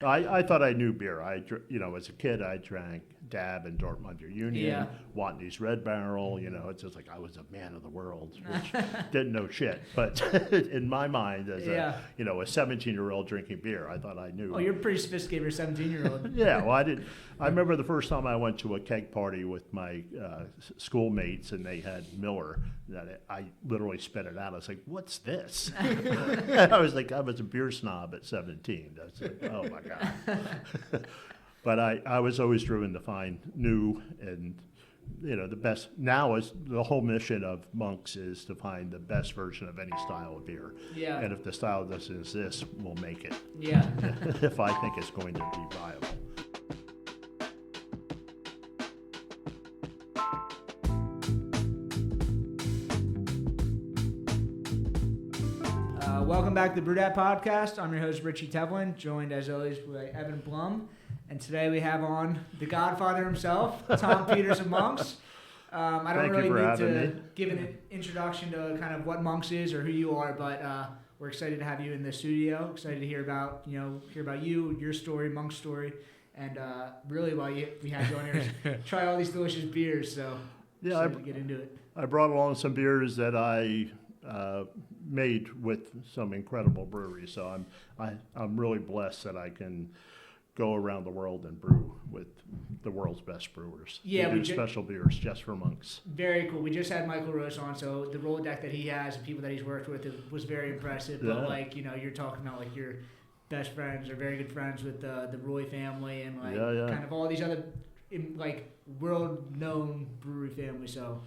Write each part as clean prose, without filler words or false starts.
I thought I knew beer. As a kid, I drank Dab and Dortmunder Union, Yeah. Watney's Red Barrel. It's just like I was a man of the world, which didn't know shit. But in my mind, as Yeah. a 17-year-old drinking beer, I thought I Oh, knew. you're pretty sophisticated for a 17-year-old. Yeah, well, I did. I remember the first time I went to a keg party with my schoolmates, and they had Miller. That I literally spit it out. I was like, "What's this?" I was like, I was a beer snob at 17. I was like, "Oh my god!" But I was always driven to find new and the best. Now is the whole mission of Monks is to find the best version of any style of beer. Yeah. And if the style doesn't exist, we'll make it. Yeah. If I think it's going to be viable. Welcome back to the Brewdad Podcast. I'm your host, Richie Tevlin, joined as always by Evan Blum. And today we have on the Godfather himself, Tom Peters of Monks. I don't Thank you really for need having to me. give an introduction to kind of what Monks is or who you are, but we're excited to have you in the studio. Excited to hear about you, your story, Monk's story, and really why we had you on here to try all these delicious beers. So Yeah, excited to get into it. I brought along some beers that I made with some incredible breweries. So I'm really blessed that I can go around the world and brew with the world's best brewers. Yeah, we do special beers just for Monks. Very cool. We just had Michael Rose on, so the Rolodex that he has and people that he's worked with was very impressive. Yeah. But you're talking about your best friends or very good friends with the Roy family and kind of all these other world-known brewery families. So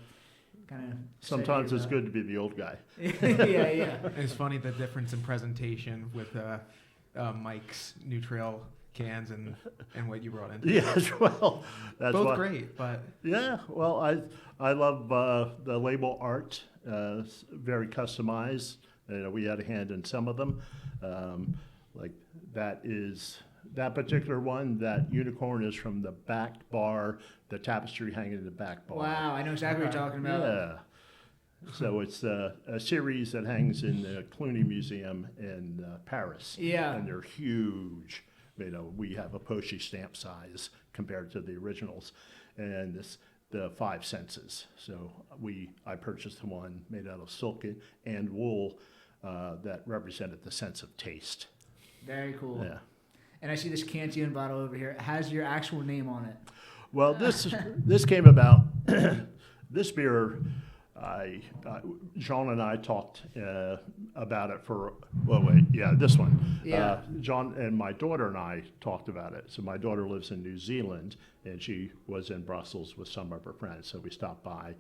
kind of Sometimes it's good to be the old guy. yeah. It's funny the difference in presentation with Mike's New Trail cans and what you brought in. Yes, well, that's both great, but yeah. Well, I love the label art. Very customized. We had a hand in some of them. Like that particular one. That unicorn is from the back bar. The tapestry hanging in the back bar. Wow, I know exactly what you're talking about. Yeah. So it's a series that hangs in the Cluny Museum in Paris. Yeah. And they're huge. We have a postage stamp size compared to the originals, and the 5 senses. So I purchased one made out of silk and wool that represented the sense of taste. Very cool. Yeah. And I see this Cantillon bottle over here. It has your actual name on it. Well, this came about. This beer. John and I talked about it this one. Yeah. John and my daughter and I talked about it. So my daughter lives in New Zealand, and she was in Brussels with some of her friends. So we stopped by,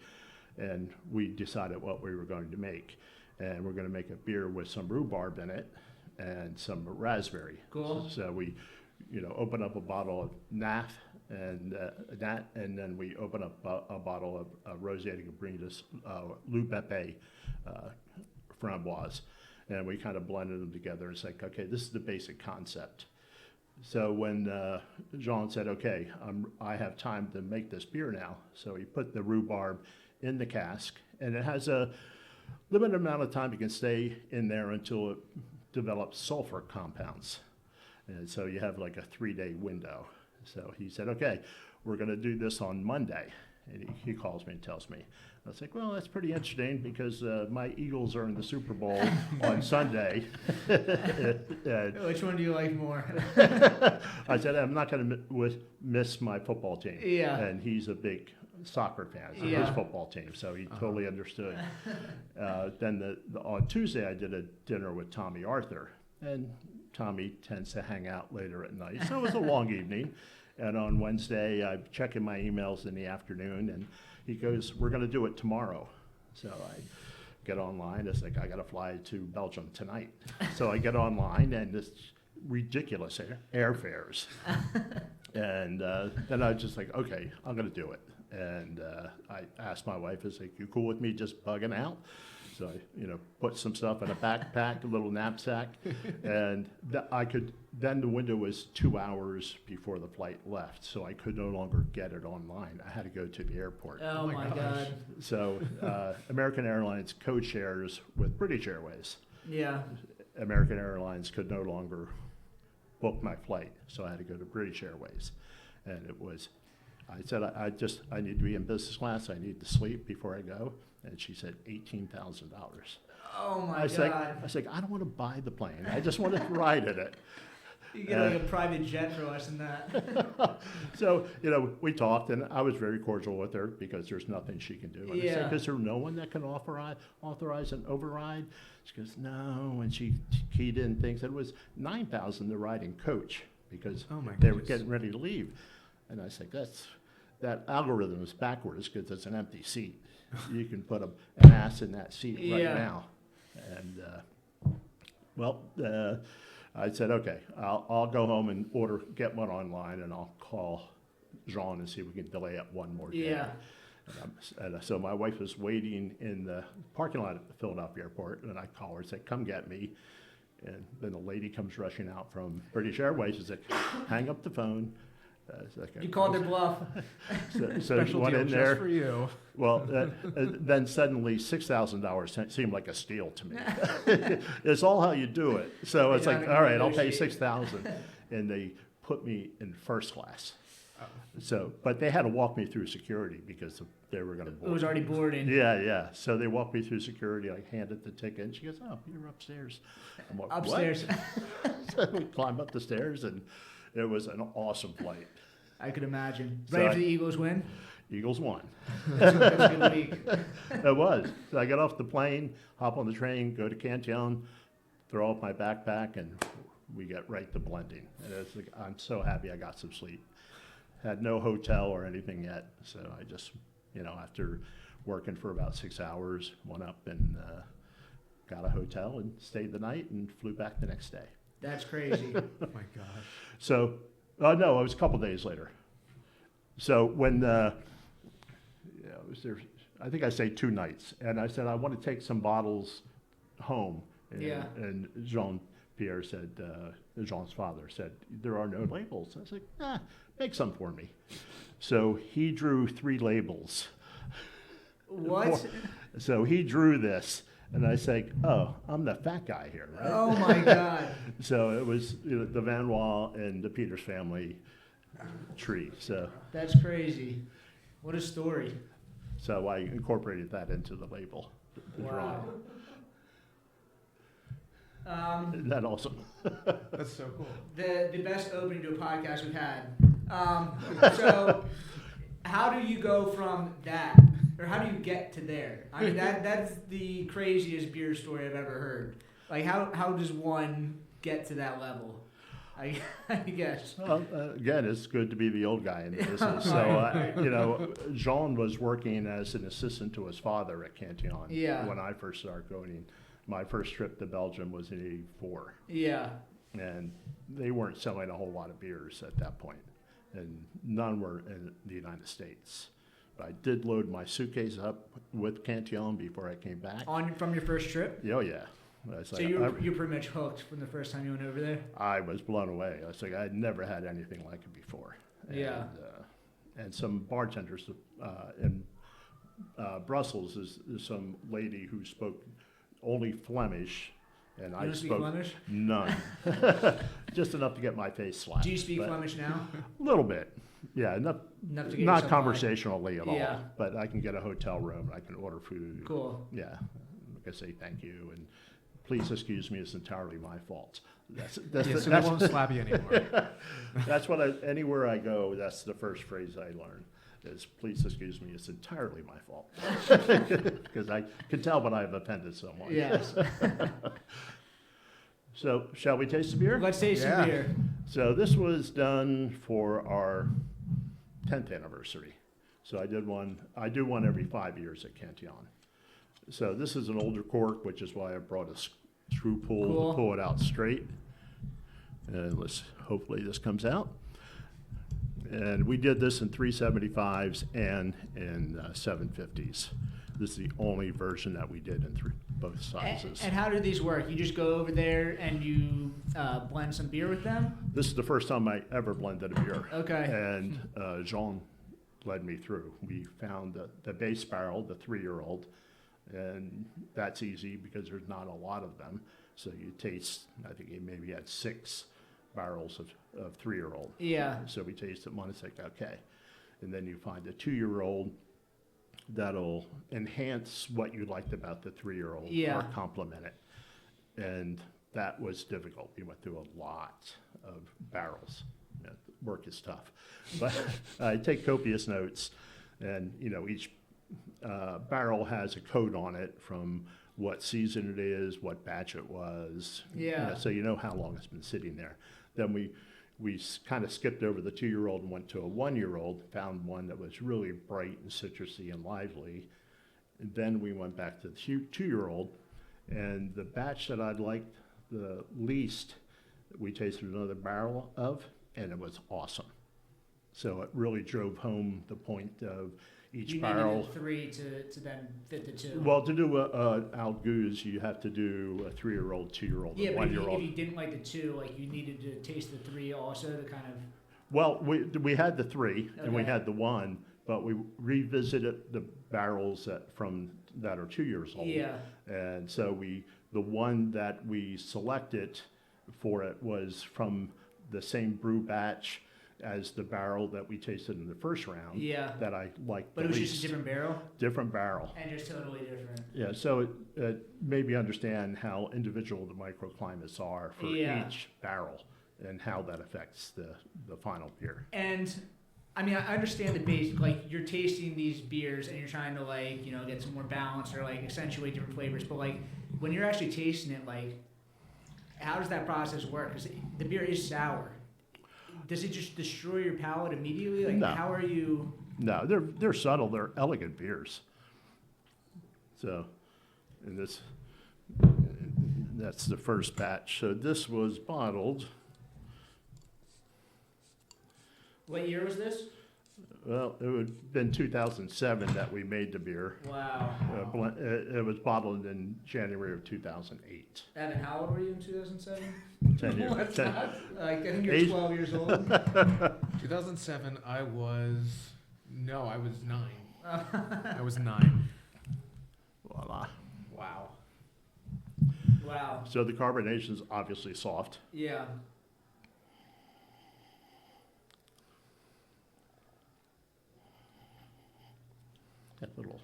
and we decided what we were going to make. And we're going to make a beer with some rhubarb in it and some raspberry. Cool. So we, open up a bottle of NAF and and then we open up a bottle of Rosé de Cabrines, Loup Bepe framboise, and we kind of blended them together. It's like, okay, this is the basic concept. So when Jean said, okay, I have time to make this beer now, so he put the rhubarb in the cask, and it has a limited amount of time you can stay in there until it develops sulfur compounds. And so you have like a 3-day window. So he said, okay, we're going to do this on Monday. And he calls me and tells me. I was like, well, that's pretty interesting because my Eagles are in the Super Bowl on Sunday. Which one do you like more? I said, I'm not going to miss my football team. Yeah. And he's a big soccer fan of his football team, so he totally understood. Then on Tuesday, I did a dinner with Tommy Arthur. And Tommy tends to hang out later at night. So it was a long evening. And on Wednesday, I'm checking my emails in the afternoon, and he goes, we're going to do it tomorrow. So I get online. It's like, I got to fly to Belgium tonight. So I get online, and it's ridiculous airfares. And then I was just like, okay, I'm going to do it. And I asked my wife, is like, you cool with me just bugging out? So I, put some stuff in a backpack, a little knapsack, and then the window was 2 hours before the flight left, so I could no longer get it online. I had to go to the airport. Oh my God. So American Airlines co-shares with British Airways. Yeah. American Airlines could no longer book my flight, so I had to go to British Airways. And it was, I said, I need to be in business class, I need to sleep before I go. And she said, $18,000. Oh my I God. was like, I don't want to buy the plane, I just want to ride in it. You get like a private jet for less than that. So, we talked, and I was very cordial with her because there's nothing she can do. And I said, is there no one that can authorize an override? She goes, no, and she keyed in things. It was $9,000 to ride in coach because they were getting ready to leave. And I said, that algorithm is backwards because it's an empty seat. You can put an ass in that seat right now. And, I said, okay, I'll go home and get one online, and I'll call Jean and see if we can delay it one more day. Yeah. And so my wife was waiting in the parking lot at the Philadelphia airport, and I call her and say, come get me. And then a lady comes rushing out from British Airways and said, hang up the phone. You called their bluff. So Special went deal in just there. for you. Well, then suddenly $6,000 seemed like a steal to me. It's all how you do it. So it's like, all right, I'll pay $6,000, and they put me in first class. So, but they had to walk me through security because they were going to board. It was already boarding. Yeah. So they walked me through security. I handed the ticket, and she goes, "Oh, you're upstairs." I'm like, Upstairs. So we climbed up the stairs, and it was an awesome flight. I could imagine. So Ready for the Eagles win? Eagles won. That's a good week. It was. So I got off the plane, hop on the train, go to Cantillon, throw up my backpack, and we get right to blending. And it's like, I'm so happy I got some sleep. Had no hotel or anything yet, so I just, after working for about 6 hours, went up and got a hotel and stayed the night and flew back the next day. That's crazy. Oh my gosh. So, no, it was a couple days later. So when, it was there, I think I stayed 2 nights, and I said, I want to take some bottles home. And Jean-Pierre said, Jean's father said, there are no labels. I was like, make some for me. So he drew 3 labels. What? So he drew this, and I said, oh, I'm the fat guy here, right? Oh my God. So it was the Van Wall and the Peters family tree. So That's crazy. What a story. So I incorporated that into the label. The Wow. Isn't that awesome? That's so cool. The best opening to a podcast we've had. So how do you go from that, or how do you get to there? I mean, that's the craziest beer story I've ever heard. Like, how does one get to that level? I guess. Well, again, it's good to be the old guy in the business. So, Jean was working as an assistant to his father at Cantillon when I first started going. My first trip to Belgium was in '84. Yeah. And they weren't selling a whole lot of beers at that point, and none were in the United States. But I did load my suitcase up with Cantillon before I came back. From your first trip? Oh, yeah. So you're pretty much hooked from the first time you went over there? I was blown away. I was like, I'd never had anything like it before. And some bartenders in Brussels is some lady who spoke only Flemish, and I spoke Flemish? None. Just enough to get my face slapped. Do you speak Flemish now? A little bit. Yeah, enough to get not conversationally at Yeah. all, but I can get a hotel room, I can order food. Cool. Yeah, I can say thank you, and please excuse me, it's entirely my fault. So we won't slap you anymore. That's what anywhere I go, that's the first phrase I learn, is please excuse me, it's entirely my fault. Because I can tell when I've offended someone. Yes. So, shall we taste the beer? Let's taste some beer. So this was done for our 10th anniversary. So I do one every 5 years at Cantillon. So this is an older cork, which is why I brought a screw pull to pull it out straight. And hopefully this comes out. And we did this in 375s and in 750s. This is the only version that we did in both sizes. And how do these work? You just go over there and you blend some beer with them? This is the first time I ever blended a beer. Okay. And Jean led me through. We found the base barrel, the 3-year-old, and that's easy because there's not a lot of them. So you taste, I think he maybe had 6 barrels of 3-year-old. Yeah. So we tasted one, it's like, okay. And then you find a 2-year-old that'll enhance what you liked about the 3-year-old or complement it. And that was difficult. We went through a lot of barrels. Work is tough. But I take copious notes, and each barrel has a code on it from what season it is, what batch it was. Yeah. So how long it's been sitting there. Then we kind of skipped over the 2-year-old and went to a 1-year-old, found one that was really bright and citrusy and lively. And then we went back to the 2-year-old, and the batch that I liked the least, we tasted another barrel of, and it was awesome. So it really drove home the point of each barrel. You needed 3 to then fit the 2. Well, to do a Algouz, you have to do a 3-year-old, 2-year-old, yeah, and but 1-year-old. if you didn't like the 2, like you needed to taste the 3 also to kind of. Well, we had the 3 and we Okay. had the 1, but we revisited the barrels that are 2 years old. Yeah. And so the one that we selected for it was from the same brew batch as the barrel that we tasted in the first round. Yeah. That I liked But the it was least. just a different barrel. Different barrel. And just totally different. Yeah, so it made me understand how individual the microclimates are for each barrel and how that affects the final beer. And I mean, I understand the base, like you're tasting these beers and you're trying to like, get some more balance or like accentuate different flavors. But like when you're actually tasting it, like how does that process work? Because the beer is sour. Does it just destroy your palate immediately? Like No. how are you? No, they're subtle. They're elegant beers. So, and that's the first batch. So this was bottled. What year was this? Well, it would have been 2007 that we made the beer. Wow. It was bottled in January of 2008. Evan, how old were you in 2007? 10 years. What's 10 that? Like, I think you're Age- 12 years old. 2007, I was 9. I was 9. Voila. Wow. Wow. So the carbonation is obviously soft. Yeah. Got little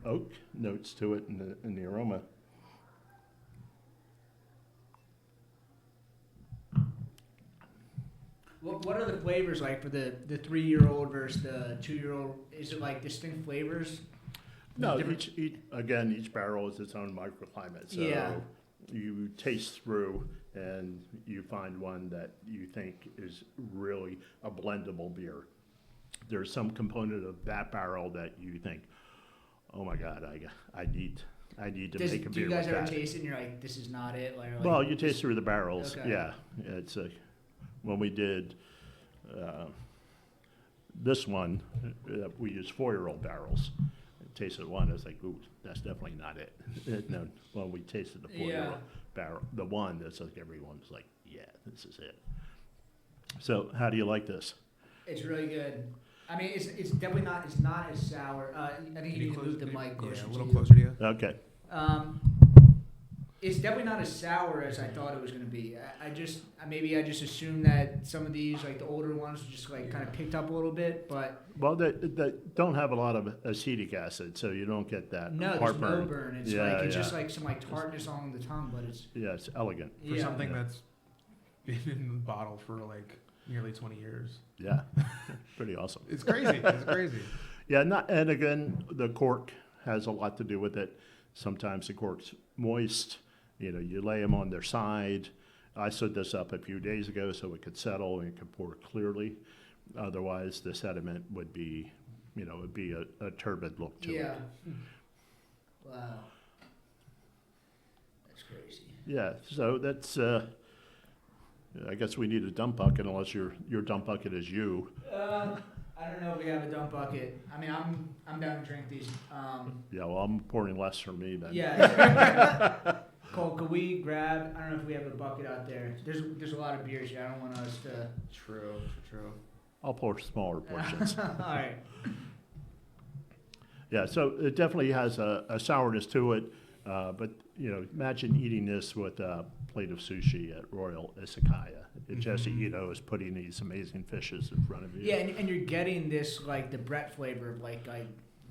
oak notes to it in the aroma. What are the flavors like for the 3-year-old versus the 2-year-old? Is it like distinct flavors? No, Different- each barrel is its own microclimate. So Yeah. you taste through and you find one that you think is really a blendable beer. There's some component of that barrel that you think, oh my God, I need to make a Do you beer guys with ever that. taste it and you're like, this is not it? Like, Well, you taste through the barrels. Okay. Yeah, it's when we did this one, we used 4-year-old barrels. Tasted one, I was like, ooh, that's definitely not it. And then when we tasted the 4-year-old barrel, the one, that's like everyone was like, yeah, this is it. So how do you like this? It's really good. I mean, it's definitely not. It's not as sour. I think you need to move the mic closer. Yeah, a to little you. closer to you. Okay. It's definitely not as sour as I thought it was going to be. I just assumed that some of these, like the older ones, just like kind of picked up a little bit, but Well, they don't have a lot of acetic acid, so you don't get that no, there's heartburn. no burn. It's Yeah, it's yeah. just like some like tartness on the tongue, but it's Yeah, it's elegant. For something Yeah. that's been in the bottle for like nearly 20 years. Yeah, pretty awesome. It's crazy. It's crazy. Yeah, and again, the cork has a lot to do with it. Sometimes the cork's moist. You lay them on their side. I stood this up a few days ago so it could settle and it could pour clearly. Otherwise, the sediment would be, a turbid look to it. Wow, that's crazy. Yeah, so that's. I guess we need a dump bucket unless your dump bucket is you. I don't know if we have a dump bucket. I mean, I'm down to drink these. Yeah, well, I'm pouring less for me then. Yeah. Cole, could we grab? I don't know if we have a bucket out there. There's a lot of beers here. I don't want us to. True. I'll pour smaller portions. All right. Yeah, so it definitely has a sourness to it, but imagine eating this with a plate of sushi at Royal Izakaya. Jesse Ito is putting these amazing fishes in front of you. Yeah, and you're getting this like the Brett flavor of like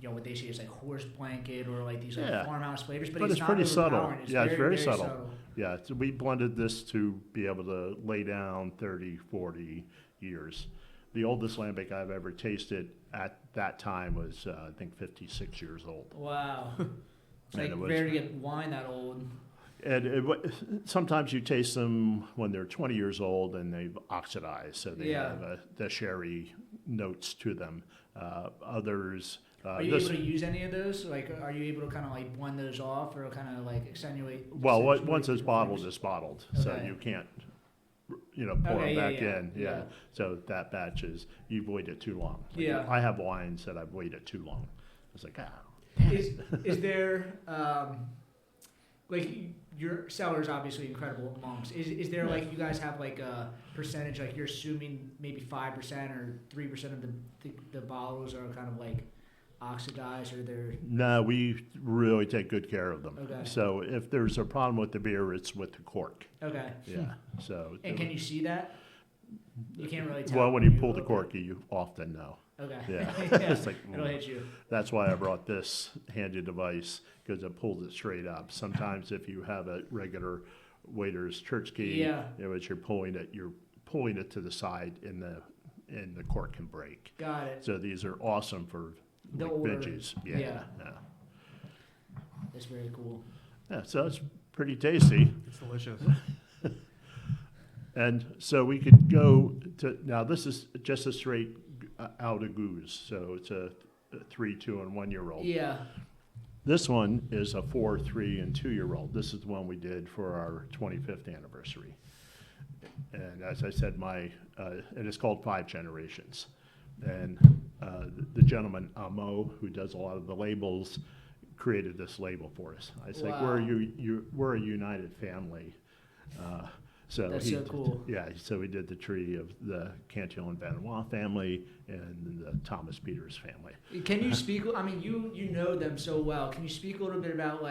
what they say is like horse blanket or like these like farmhouse flavors, but it's not pretty subtle. overpowering. It's it's very subtle. subtle. Yeah, so we blended this to be able to lay down 30, 40 years. The oldest lambic I've ever tasted at that time was, I think, 56 years old. Wow. It's like rare to get wine that old. And sometimes you taste them when they're 20 years old and they've oxidized, so they have the sherry notes to them. Others... are you able to use any of those? Like, are you able to kind of like blend those off or kind of like accentuate? Well, once it's bottled, it's bottled. Okay. So you can't, pour it back in. Yeah. So that batch you've waited too long. Like, I have wines that I've waited too long. It's like, Is there, like, your cellar is obviously incredible at Monk's. Is there, like, you guys have, like, a percentage, like, you're assuming maybe 5% or 3% of the bottles are kind of, like, oxidized, or they're... No, we really take good care of them. Okay. So if there's a problem with the beer, it's with the cork. Okay. Yeah. So. And can you see that? You can't really tell. Well, when you pull the cork, you often know. Okay. Yeah. It's like, it'll hit you. That's why I brought this handy device, because it pulls it straight up. Sometimes if you have a regular waiter's church key, as you're pulling it to the side, and the cork can break. Got it. So these are awesome for like vinges. Yeah. That's very cool. Yeah, so it's pretty tasty. It's delicious. And so we could go to, now this is just a straight out of goose, so it's a 3, 2, and 1 year old. Yeah. This one is a 4, 3, and 2 year old. This is the one we did for our 25th anniversary. And as I said, it is called 5 Generations. And the gentleman, Amo, who does a lot of the labels, created this label for us. I was like, we're a united family. So that's so cool. Yeah, so we did the tree of the Cantillon Vanois family and the Thomas Peters family. Can you speak? I mean, you know them so well. Can you speak a little bit about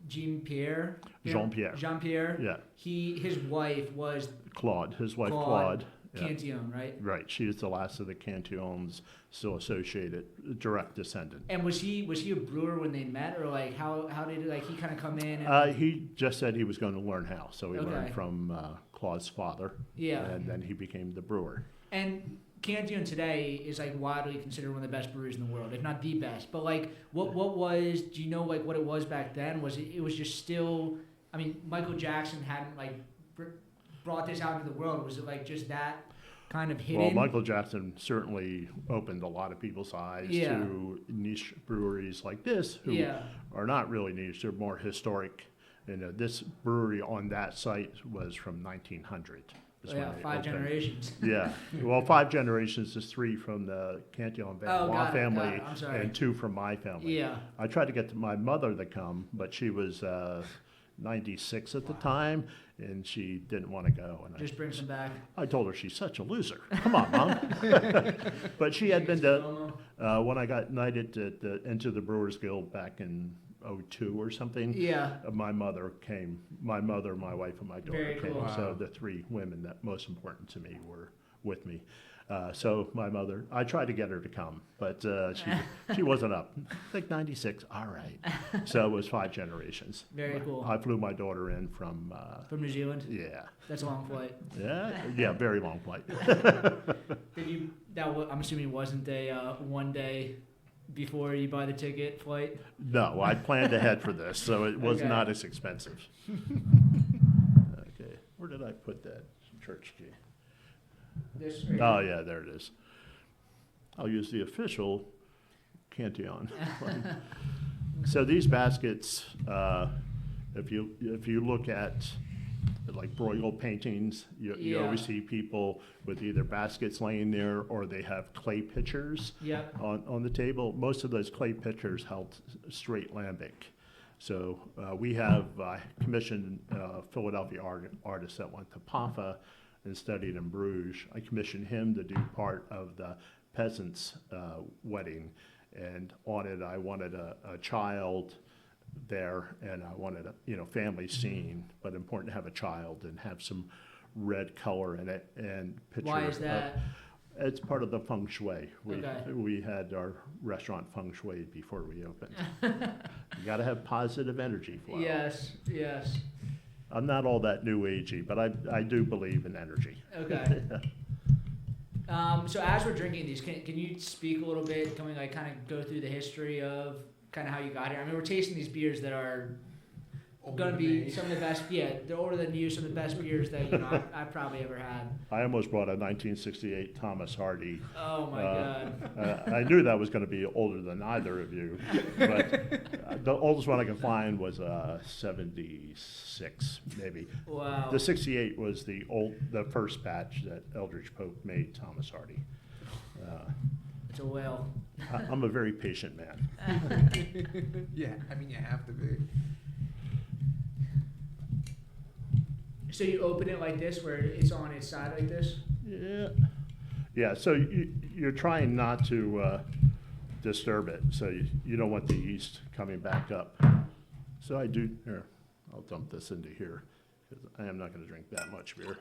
Jean-Pierre? Jean-Pierre. Yeah. His wife was Claude. His wife Claude. Cantillon, right? Right. She was the last of the Cantillons still associated, direct descendant. And was he a brewer when they met, or like how did he kind of come in? And he just said he was going to learn how, so he learned from Claude's father. Yeah. And then he became the brewer. And Cantillon today is like widely considered one of the best breweries in the world, if not the best. But like, what was? Do you know like what it was back then? Was it was just still? I mean, Michael Jackson hadn't like brought this out into the world. Was it like just that kind of hidden? Well, Michael Jackson certainly opened a lot of people's eyes to niche breweries like this, who are not really niche. They're more historic. This brewery on that site was from 1900. 5 generations. Yeah. Well, 5 generations is 3 from the Cantillon Vanois family and 2 from my family. Yeah. I tried to get my mother to come, but she was 96 at the time, and she didn't want to go. And just brings them back. I told her she's such a loser. Come on, Mom. But she had been to, when I got knighted into the Brewers Guild back in 2002 or something. Yeah. My mother came. My mother, my wife, and my daughter came. Cool. So the 3 women that most important to me were with me. So my mother, I tried to get her to come, but she wasn't up. I think 96. All right. So it was 5 generations. Very cool. I flew my daughter in from New Zealand. Yeah. That's a long flight. Yeah, very long flight. I'm assuming it wasn't a 1 day before you buy the ticket flight? No, I planned ahead for this, so it was not as expensive. Okay, where did I put that church key? This right oh, yeah, there it is. I'll use the official Cantillon. So these baskets, if you look at like Bruegel paintings, you always see people with either baskets laying there or they have clay pitchers on the table. Most of those clay pitchers held straight lambic. So we have commissioned Philadelphia artist that went to PAFA and studied in Bruges. I commissioned him to do part of the peasant's wedding, and on it I wanted a child there, and I wanted a family scene, but important to have a child and have some red color in it and picture. Why is that? It's part of the feng shui. Okay. We had our restaurant feng shui before we opened. You got to have positive energy flow. Yes. I'm not all that new agey, but I do believe in energy. Okay. So as we're drinking these, can you speak a little bit? Can we kind of go through the history of kind of how you got here? I mean, we're tasting these beers that are going to be some of the best. Yeah, they're older than you. Some of the best beers that I've probably ever had. I almost brought a 1968 Thomas Hardy. Oh my God! I knew that was going to be older than either of you, but the oldest one I could find was 76, maybe. Wow. The 68 was the first batch that Eldridge Pope made Thomas Hardy. It's a whale. I'm a very patient man. Yeah, I mean, you have to be. So you open it like this, where it's on its side like this? Yeah. So you're trying not to disturb it, so you don't want the yeast coming back up. So I do. Here, I'll dump this into here because I am not going to drink that much beer.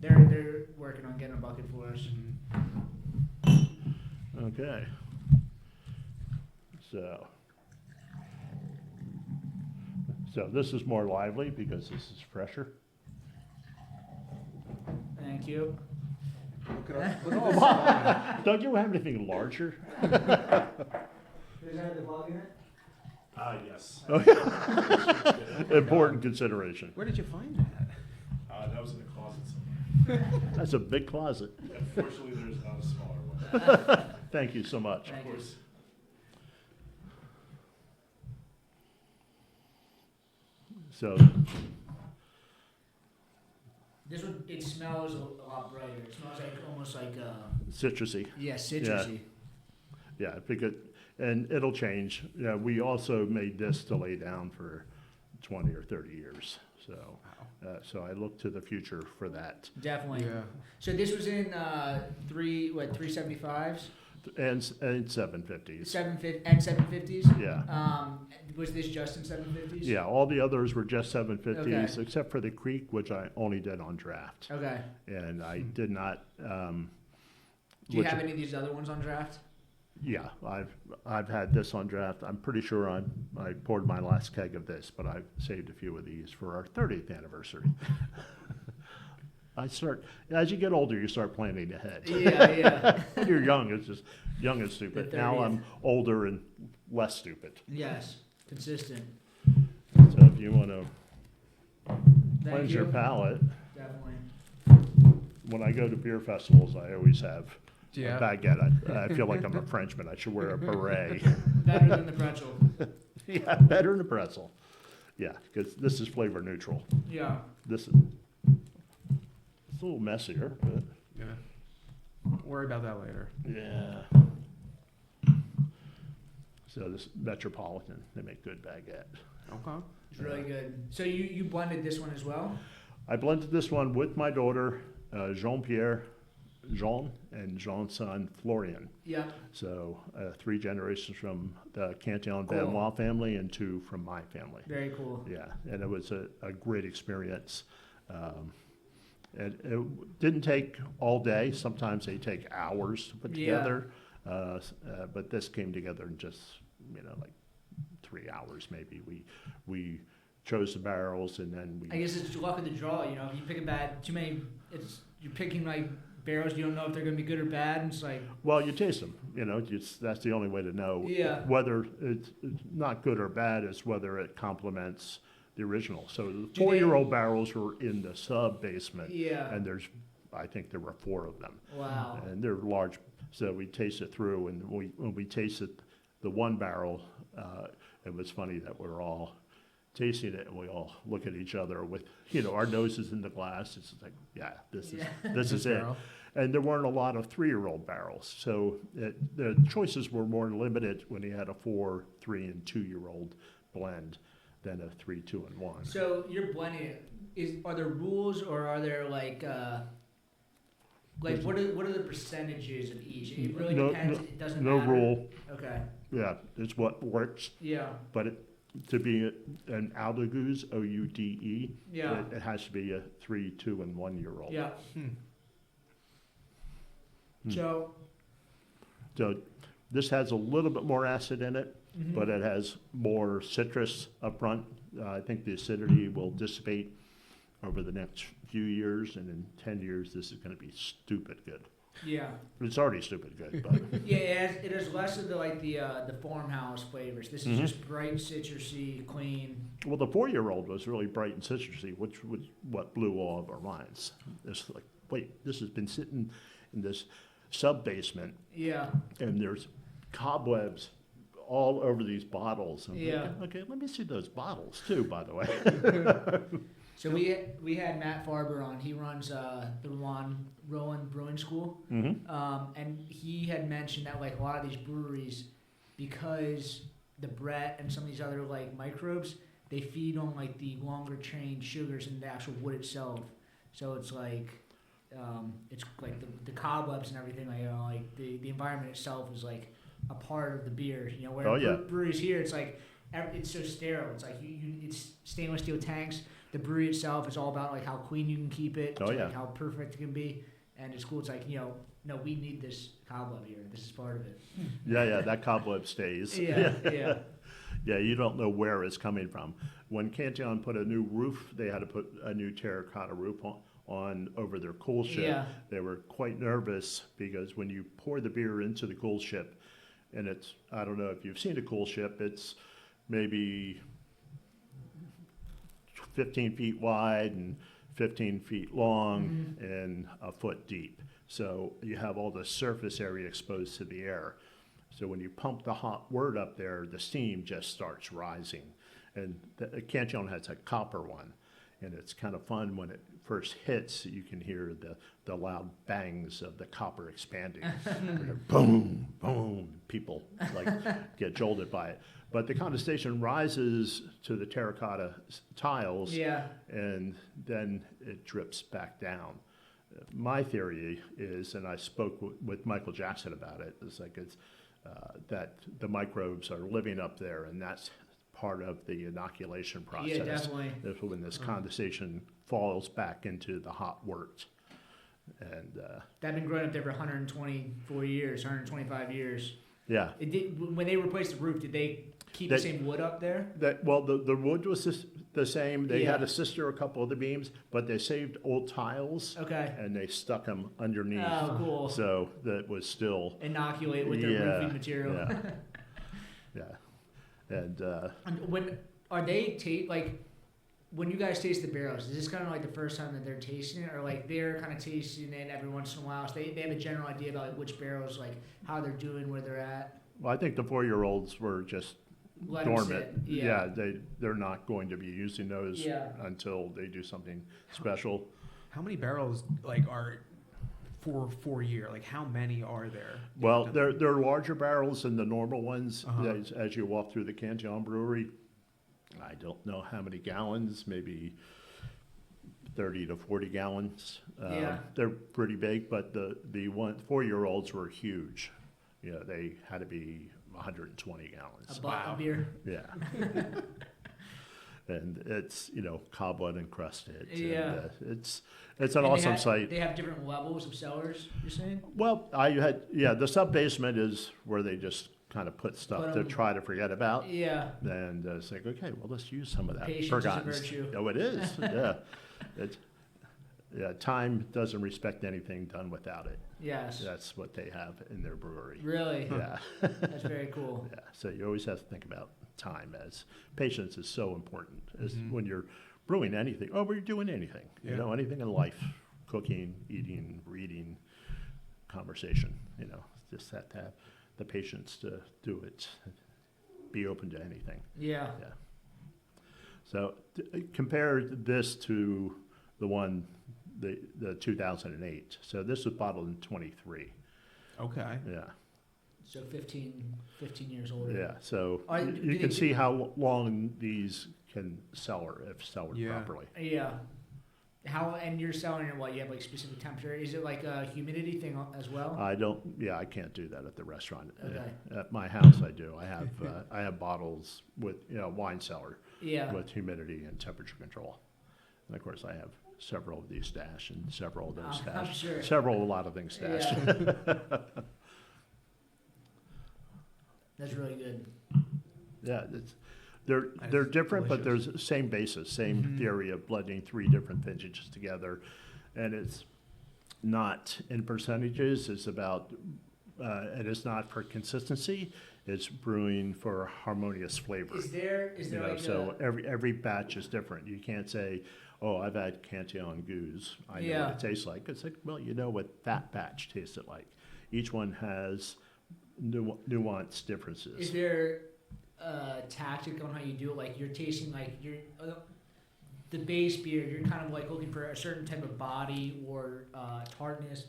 They're working on getting a bucket for us. Okay. So this is more lively because this is fresher. Thank you. Look at all Don't you have anything larger? Does that have the plug in it? Yes. Important consideration. Where did you find that? That was in the closet somewhere. That's a big closet. Fortunately, there's not a smaller one. Thank you so much. Thank Of you. course. So This one, it smells a lot brighter. It smells almost like citrusy. citrusy. Yeah, because and it'll change. Yeah, we also made this to lay down for 20 or 30 years. So so I look to the future for that. Definitely. Yeah. So this was in 375s, And 750s. 750s. Yeah. Was this just in 750s? Yeah, all the others were just 750s, Okay. except for the Creek, which I only did on draft. Okay. And I did not. Do you have any of these other ones on draft? Yeah, I've had this on draft. I'm pretty sure I poured my last keg of this, but I've saved a few of these for our 30th anniversary. As you get older, you start planning ahead. Yeah. When you're young, it's just young and stupid. The Now 30th. I'm older and less stupid. Yes. Consistent. So if you want to Thank cleanse you. your palate, Definitely. when I go to beer festivals, I always have Yeah. a baguette. I feel like I'm a Frenchman. I should wear a beret. Better than the pretzel. Yeah, better than a pretzel. Yeah, because this is flavor neutral. Yeah. This is it's a little messier, but Yeah. Worry about that later. yeah. So this Metropolitan, they make good baguette. Okay. It's really good. So you blended this one as well? I blended this one with my daughter, Jean, and Jean's son, Florian. Yeah. So 3 generations from the Cantillon Cool. Benoit family and 2 from my family. Very cool. Yeah, and it was a great experience. And it didn't take all day. Sometimes they take hours to put Yeah. together. But this came together in just, like 3 hours maybe. We chose the barrels and then I guess it's luck of the draw, If you pick too many, you're picking like barrels, you don't know if they're going to be good or bad. And it's like, well, you taste them, that's the only way to know Yeah. whether it's not good or bad is whether it complements the original. So the Do 4-year-old barrels were in the sub basement. Yeah. And I think there were 4 of them. wow. And they're large, so we tasted through, and when we tasted the one barrel, it was funny that we're all tasting it, and we all look at each other with, our noses in the glass. It's like, yeah, this is This it. barrel. And there weren't a lot of 3-year-old barrels, so the choices were more limited when you had a 4, 3, and 2-year-old blend than a 3, 2, and 1. So you're blending it. Are there rules or are there like Like, what are the percentages of each? It really No- depends. no- It doesn't No matter. rule. Okay. Yeah, it's what works. Yeah. But to be an Oude, O-U-D-E, Yeah. it has to be a 3, 2, and 1 year old. Yeah. Hmm. So. So this has a little bit more acid in it, Mhm. but it has more citrus up front. I think the acidity will dissipate over the next few years, and in 10 years, this is going to be stupid good. Yeah. It's already stupid good, but Yeah, it has less of the farmhouse flavors. This is Mhm. just bright, citrusy, clean. well, the 4-year-old was really bright and citrusy, which was what blew all of our minds. It's like, wait, this has been sitting in this sub-basement, Yeah. and there's cobwebs all over these bottles. I'm Yeah. thinking, okay, let me see those bottles too, by the way. So we had Matt Farber on. He runs the Roland Brewing School, Mm-hmm. and he had mentioned that like a lot of these breweries, because the Brett and some of these other like microbes, they feed on like the longer chain sugars in the actual wood itself. So it's like the cobwebs and everything. Like the environment itself is like a part of the beer. Where Oh, yeah. breweries here, it's like it's so sterile. It's like it's stainless steel tanks. The brewery itself is all about like how clean you can keep it, Oh, yeah. like how perfect it can be, and it's cool. It's like no, we need this cobweb here. This is part of it. Yeah, that cobweb stays. Yeah. Yeah, you don't know where it's coming from. When Cantillon put a new roof, they had to put a new terracotta roof on over their cool ship. Yeah. They were quite nervous because when you pour the beer into the cool ship, and I don't know if you've seen a cool ship, it's maybe 15 feet wide and 15 feet long and a foot deep. So you have all the surface area exposed to the air. So when you pump the hot wort up there, the steam just starts rising. And the Cantillon has a copper one, and it's kind of fun when it first hits. You can hear the loud bangs of the copper expanding. Boom, boom. People get jolted by it. But the condensation rises to the terracotta tiles, Yeah. and then it drips back down. My theory is, and I spoke with Michael Jackson about it, that the microbes are living up there, and that's part of the inoculation process. Yeah, definitely. That's when this condensation falls back into the hot wort. And They've been growing up there for 124 years, 125 years. yeah, When they replaced the roof, did they keep the same wood up there? the wood was the same. They had Yeah. to sister a couple of the beams, but they saved old tiles Okay. and they stuck them underneath. Oh, cool. So that was still Inoculate with their roofing material. Yeah. Yeah. And And when are they when you guys taste the barrels, is this kind of like the first time that they're tasting it, or like they're kind of tasting it every once in a while? So they have a general idea about like which barrels, like how they're doing, where they're at. well, I think the 4-year-olds were just Let 'em dormant. sit. Yeah. They're not going to be using those Yeah. until they do something special. How many barrels are for 4 year? Like how many are there? Well, they're larger barrels than the normal ones. Uh-huh. As you walk through the Cantillon Brewery, I don't know how many gallons, maybe 30 to 40 gallons. Yeah. They're pretty big, but the 4-year-olds were huge. They had to be 120 gallons. A beer. Yeah. And it's, cobweb encrusted. Yeah. And, it's an And awesome site. They have different levels of cellars, you're saying? Well, the sub-basement is where they just kind of put stuff to try to forget about. Yeah. And it's like, okay, well, let's use some of that Patience is a forgotten. virtue. Oh, it is. Yeah. Time doesn't respect anything done without it. Yes. That's what they have in their brewery. Really? Yeah. That's very cool. Yeah. So you always have to think about time, as patience is so important as when you're brewing anything. Oh, we're doing anything. Yeah. Anything in life, cooking, eating, reading, conversation. Just have to have the patience to do it. Be open to anything. Yeah. Yeah. So compare this to the one, the 2008. So this was bottled in 23. Okay. Yeah. So 15 years older. Yeah. So Do you they can do- see how long these can cellar if cellared Yeah. properly. Yeah. And you're selling it, what, you have like specific temperature? Is it like a humidity thing as well? I can't do that at the restaurant. Okay. At my house, I do. I have bottles with, wine cellar Yeah. with humidity and temperature control. And of course, I have several of these stashed and several of those I'm stashed. sure. A lot of things stashed. Yeah. That's really good. Yeah, they're different, but there's the same basis, same theory of blending 3 different vintages together, and it's not in percentages. It's about, and it's not for consistency. It's brewing for harmonious flavor. Is there like so every batch is different. You can't say, "Oh, I've had Cantillon Goose. I know what it tastes like." It's like, well, you know what that batch tasted like. Each one has nuanced differences. Is there a tactic on how you do it? Like you're tasting like the base beer, you're kind of like looking for a certain type of body or tartness,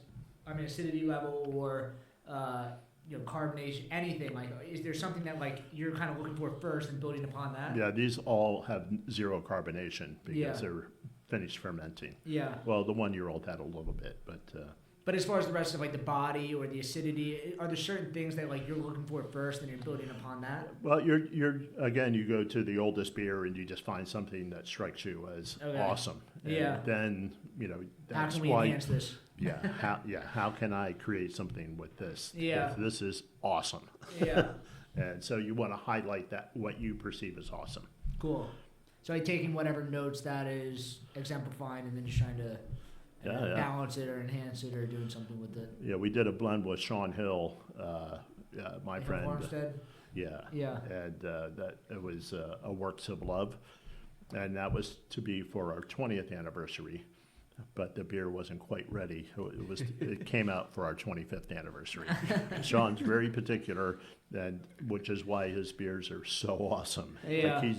acidity level or carbonation, anything. Like, is there something that like you're kind of looking for first and building upon that? Yeah, these all have 0 carbonation because they're finished fermenting. Yeah. Well, the 1-year-old had a little bit, but. But as far as the rest of like the body or the acidity, are there certain things that like you're looking for first and you're building upon that? Well, you're again, you go to the oldest beer and you just find something that strikes you as awesome. And then, that's how can we why. enhance this? How can I create something with this? Yeah. This is awesome. Yeah. And so you want to highlight that, what you perceive as awesome. Cool. So like taking whatever notes that is exemplifying and then just trying to balance it or enhance it or doing something with it. Yeah, we did a blend with Sean Hill, my friend. Farmstead? Yeah. And that it was a Works of Love, and that was to be for our 20th anniversary, but the beer wasn't quite ready. It came out for our 25th anniversary. Sean's very particular, and which is why his beers are so awesome. Yeah. Like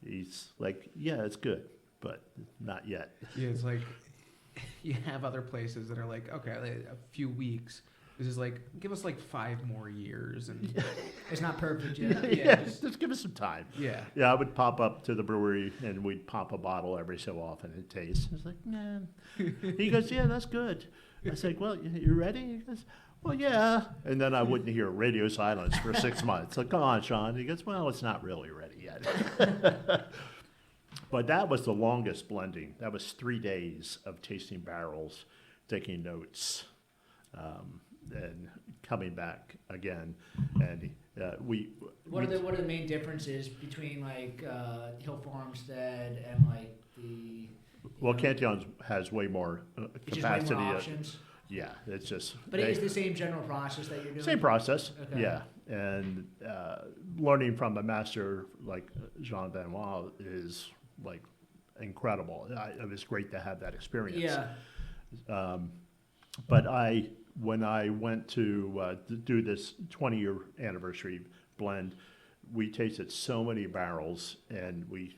he's like, yeah, it's good, but not yet. Yeah, it's like you have other places that are like, okay, a few weeks. This is like, give us like 5 more years, and it's not perfect yet. Just give us some time. Yeah, I would pop up to the brewery and we'd pop a bottle every so often and taste. It's like, nah. He goes, yeah, that's good. I said, well, you ready? He goes, well, yeah. And then I wouldn't hear radio silence for 6 months. Like, come on, Sean. He goes, well, it's not really ready yet. But that was the longest blending. That was 3 days of tasting barrels, taking notes, and coming back again. And What are the main differences between like Hill Farmstead and like the? Well, Cantillon has way more capacity. Just way more options. Yeah, it's just. But it is the same general process that you're doing. Same process. Okay. Yeah, and learning from a master like Jean Benoit is like incredible. It was great to have that experience. Yeah. But when I went to do this 20-year anniversary blend, we tasted so many barrels, and we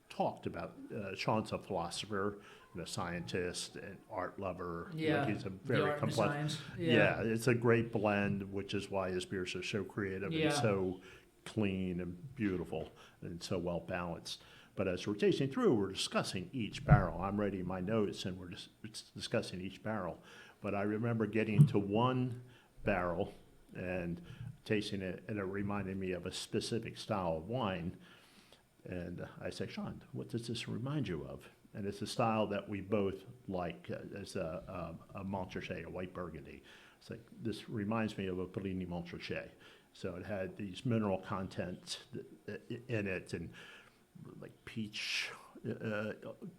talked about Sean's a philosopher and a scientist and art lover. Yeah. Like he's a very complex. Yeah, it's a great blend, which is why his beers are so creative and so clean and beautiful and so well balanced. But as we're tasting through, we're discussing each barrel. I'm writing my notes, and we're just discussing each barrel. But I remember getting to one barrel and tasting it, and it reminded me of a specific style of wine. And I said, Sean, what does this remind you of? And it's a style that we both like. It's a Montrachet, a white Burgundy. It's like, this reminds me of a Bellini Montrachet. So it had these mineral content in it, and like peach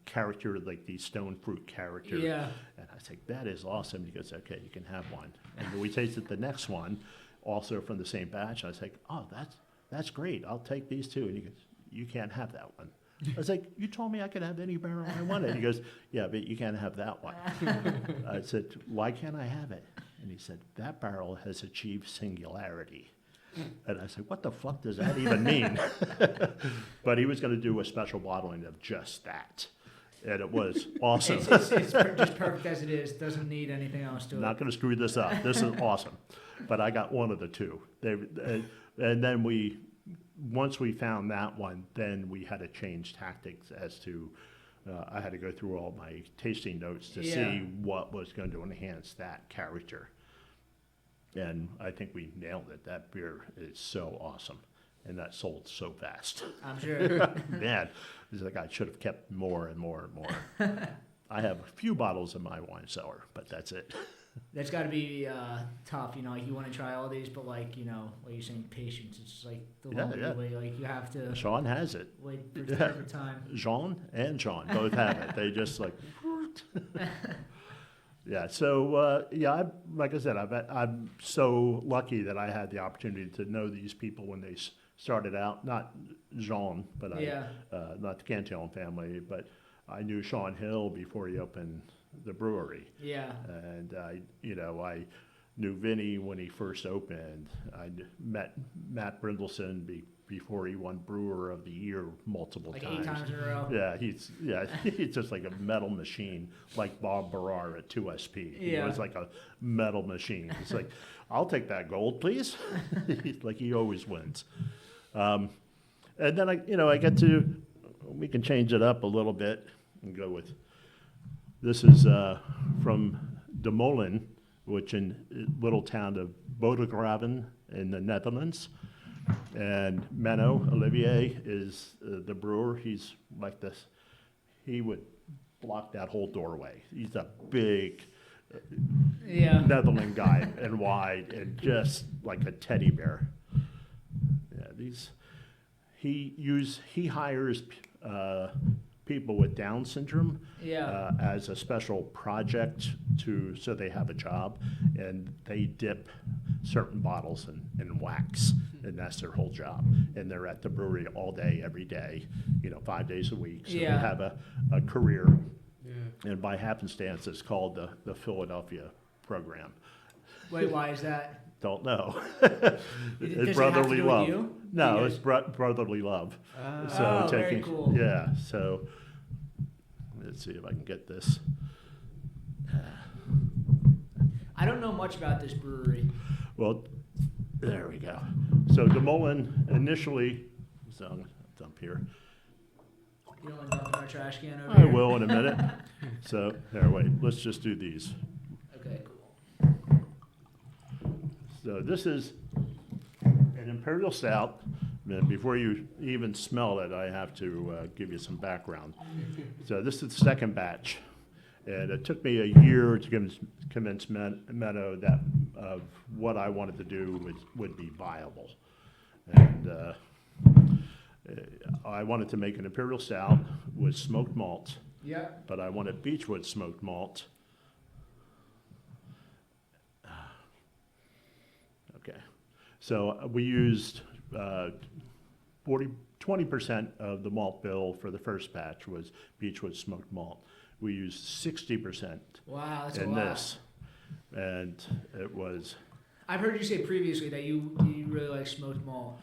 character, like the stone fruit character. Yeah. And I said, that is awesome. He goes, okay, you can have one. And we tasted the next one, also from the same batch. I was like, oh, that's great. I'll take these two. And he goes, you can't have that one. I was like, you told me I could have any barrel I wanted. He goes, yeah, but you can't have that one. I said, why can't I have it? And he said, that barrel has achieved singularity. And I said, what the fuck does that even mean? But he was going to do a special bottling of just that. And it was awesome. It's just perfect as it is. Doesn't need anything else to it. Not going to screw this up. This is awesome. But I got one of the two. And then once we found that one, then we had to change tactics as to I had to go through all my tasting notes to Yeah. see what was going to enhance that character. And I think we nailed it. That beer is so awesome. And that sold so fast. I'm sure. Man, it's like I should have kept more and more and more. I have a few bottles in my wine cellar, but that's it. That's got to be tough, you know. Like you want to try all these, but like you know, like you're saying, patience. It's just like the Yeah, longer yeah. you wait, like you have to Sean has it. wait for the perfect time. Jean and Sean both have it. They just like, yeah. So like I said, I'm so lucky that I had the opportunity to know these people when they started out. Not Jean, but Yeah. not the Cantillon family, but I knew Sean Hill before he opened the brewery, Yeah. and I knew Vinny when he first opened. I met Matt Brindelson before he won Brewer of the Year multiple Like times. 8 times in a row. Yeah, he's just like a metal machine, like Bob Barrar at 2SP. Yeah. He was like a metal machine. It's like, I'll take that gold, please. Like he always wins. And then I get to, we can change it up a little bit and go with, this is from De Molen, which in little town of Bodegraven in the Netherlands. And Menno Olivier is the brewer. He's like this. He would block that whole doorway. He's a big Yeah. Netherlands guy and wide and just like a teddy bear. Yeah, he hires people with Down syndrome Yeah. as a special project so they have a job, and they dip certain bottles in wax, and that's their whole job. And they're at the brewery all day, every day, 5 days a week. So Yeah. they have a career, Yeah. and by happenstance, it's called the Philadelphia program. Wait, why is that? Don't know. Does It's it have to brotherly do with love. you? No, Because- it's brotherly love. Oh, very cool. Yeah, so let's see if I can get this. I don't know much about this brewery. Well, there we go. So De Molen initially, so I'm gonna dump here. You don't want to dump in our trash can over I here? will in a minute. So there, wait, let's just do these. Okay, cool. So this is an Imperial Stout. And before you even smell it, I have to give you some background. So this is the second batch. And it took me a year to convince Menno that of what I wanted to do would be viable. And I wanted to make an Imperial Stout with smoked malt, Yeah. but I wanted Beechwood smoked malt. Okay. So we used 20% of the malt bill for the first batch was Beechwood smoked malt. We used 60% Wow, that's a in lot. this. And it was, I've heard you say previously that you really like smoked malt.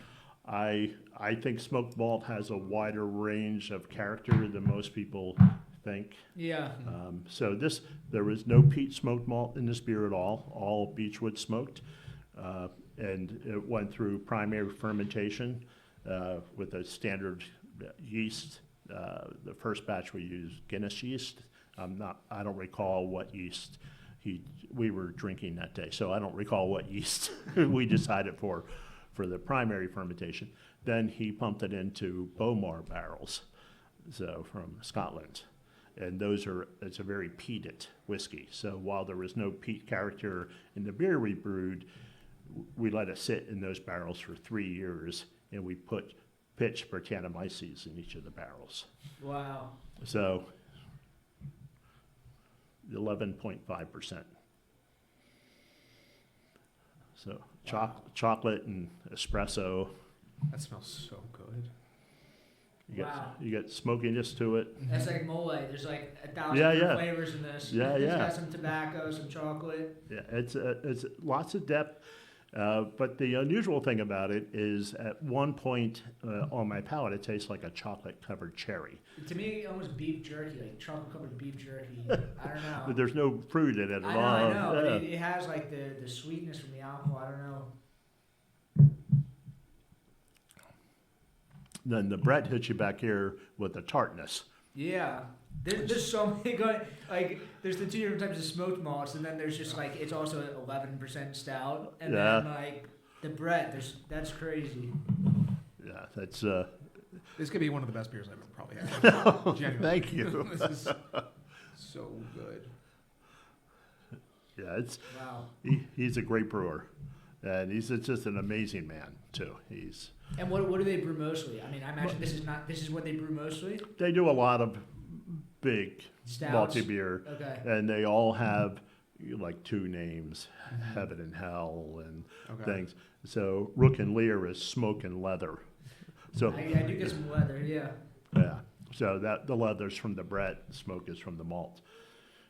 I think smoked malt has a wider range of character than most people think. Yeah. So there was no peat smoked malt in this beer at all Beechwood smoked. And it went through primary fermentation with a standard yeast. The first batch we used Guinness yeast. I don't recall what yeast we were drinking that day, so I don't recall what yeast we decided for the primary fermentation. Then he pumped it into Bowmar barrels, so from Scotland. And it's a very peated whiskey. So while there was no peat character in the beer we brewed, we let it sit in those barrels for 3 years, and we put pitch Brettanomyces in each of the barrels. Wow. So 11.5%. So chocolate and espresso. That smells so good. Wow. You get smokiness to it. That's like mole. There's like 1,000 Yeah, different yeah. flavors in this. Yeah, It's yeah. got some tobacco, some chocolate. Yeah, it's lots of depth. But the unusual thing about it is at one point on my palate, it tastes like a chocolate-covered cherry. To me, almost beef jerky, like chocolate covered beef jerky. I don't know. But there's no fruit in it at all. I know. Yeah. But it has like the sweetness from the alcohol. I don't know. Then the Brett hits you back here with the tartness. Yeah. There's so many going. Like, there's the 2 different types of smoked malts, and then there's just like it's also 11% stout, and then like the Brett. That's crazy. Yeah, that's. This could be one of the best beers I've ever probably had. Genuinely. Thank you. This is so good. Yeah, it's. Wow. He's a great brewer, and he's just an amazing man too. And what do they brew mostly? I mean, I imagine this is what they brew mostly. They do a lot of big Stouts. multi beer, Okay. and they all have like 2 names, Heaven and Hell, and things. So Rook and Lear is smoke and leather. So I do get some leather, yeah. yeah. So that the leather's from the Brett, smoke is from the malt.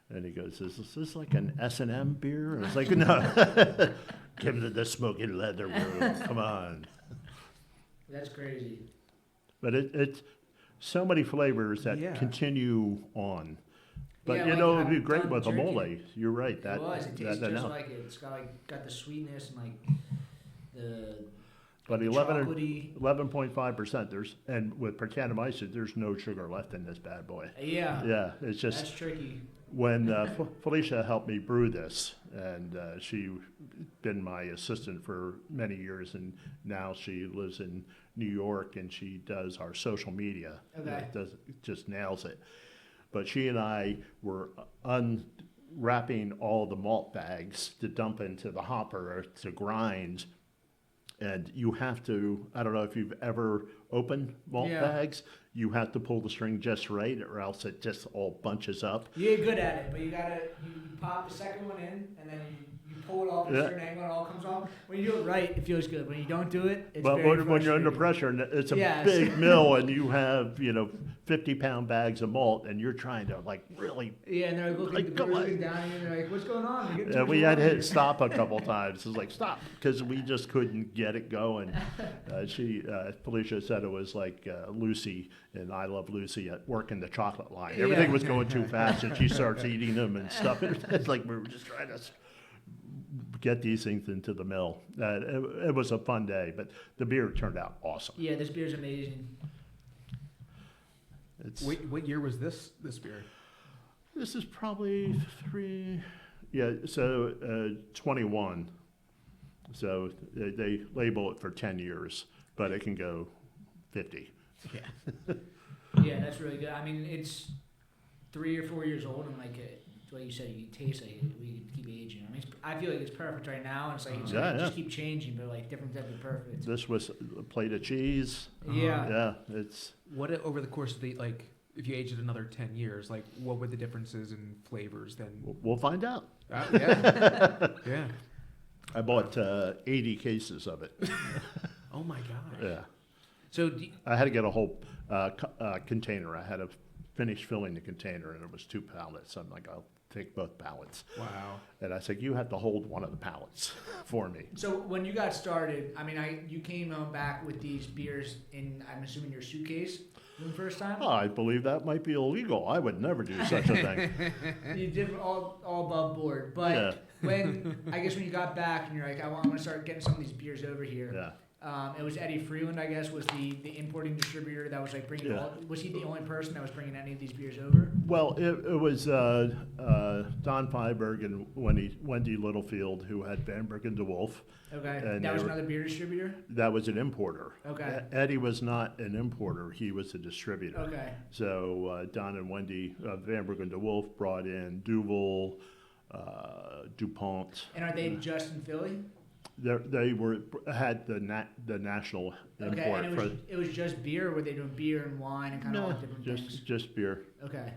And he goes, "Is this like an S&M beer?" And it's like, "No, give me the smoking leather room. Come on." That's crazy. But it's so many flavors that continue on. But Yeah, you like, know, it'd I've be great done with the jerky. mole. You're right. That It was. It tastes that just now. like it. It's got the sweetness and like the. But the 11 chocolatey. 11.5%. There's and with Percanomyces, there's no sugar left in this bad boy. Yeah. Yeah, it's just That's tricky. when Felicia helped me brew this, and she been my assistant for many years, and now she lives in New York, and she does our social media. Okay. Just nails it. But she and I were unwrapping all the malt bags to dump into the hopper or to grind. And you have to, I don't know if you've ever opened malt bags, you have to pull the string just right or else it just all bunches up. You get good at it, but you pop the second one in and then you pull it off at a certain angle and it all comes off. When you do it right, it feels good. When you don't do it, it's But very when you're under frustrating. pressure and it's a Yes. big mill and you have, 50-pound bags of malt and you're trying to like really, Yeah, and they're looking, Like, the come brewers on. looking down at you and they're like, "What's going on?" You're getting too much we had to water." hit stop a couple times. It was like, stop, because we just couldn't get it going. Felicia said it was like Lucy and I Love Lucy at work in the chocolate line. Everything Yeah. was going too fast and she starts eating them and stuff. It's like we were just trying to get these things into the mill. It was a fun day, but the beer turned out awesome. Yeah, this beer's amazing. It's, What year was this beer? this is probably 21. So they label it for 10 years, but it can go 50. Yeah. Yeah, that's really good. I mean, it's 3 or 4 years old, and like you said, you taste like we keep aging. I mean, I feel like it's perfect right now. And it's like just keep changing, but like different type of perfect. This was a plate of cheese. Yeah. Yeah, it's What over the course of if you age it another 10 years, like what would the differences in flavors then? we'll find out. Yeah. Yeah. I bought 80 cases of it. Oh my gosh. Yeah, So I had to get a whole container. I had to finish filling the container, and it was 2 pallets. I'm like, I'll take both pallets. Wow. And I said, you have to hold one of the pallets for me. So when you got started, I mean, you came home back with these beers in, I'm assuming, your suitcase the first time. Oh, I believe that might be illegal. I would never do such a thing. You did all above board, but Yeah. when you got back and you're like, I want to start getting some of these beers over here. Yeah. It was Eddie Freeland, I guess, was the importing distributor that was like bringing. Yeah. Was he the only person that was bringing any of these beers over? Well, it was Don Feiberg and Wendy Littlefield who had Van Bergen de Wolf. Okay, And that was they were- another beer distributor. That was an importer. Okay. Eddie was not an importer; he was a distributor. Okay. So Don and Wendy Van Bergen de Wolf brought in Duvel, DuPont. And are they just in Philly? They had the national Okay, import and it was just beer, or were they doing beer and wine and kind of all different things? just beer. Okay.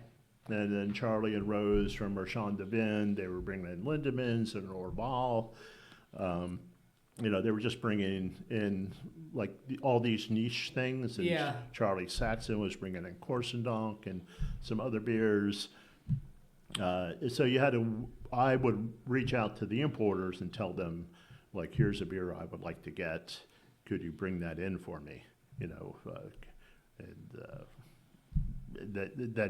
And then Charlie and Rose from Merchant de Vin, they were bringing in Lindemans and Orval. They were just bringing in like all these niche things. And Yeah. Charlie Saxon was bringing in Corsendonk and some other beers. So I would reach out to the importers and tell them, like, here's a beer I would like to get. Could you bring that in for me? Then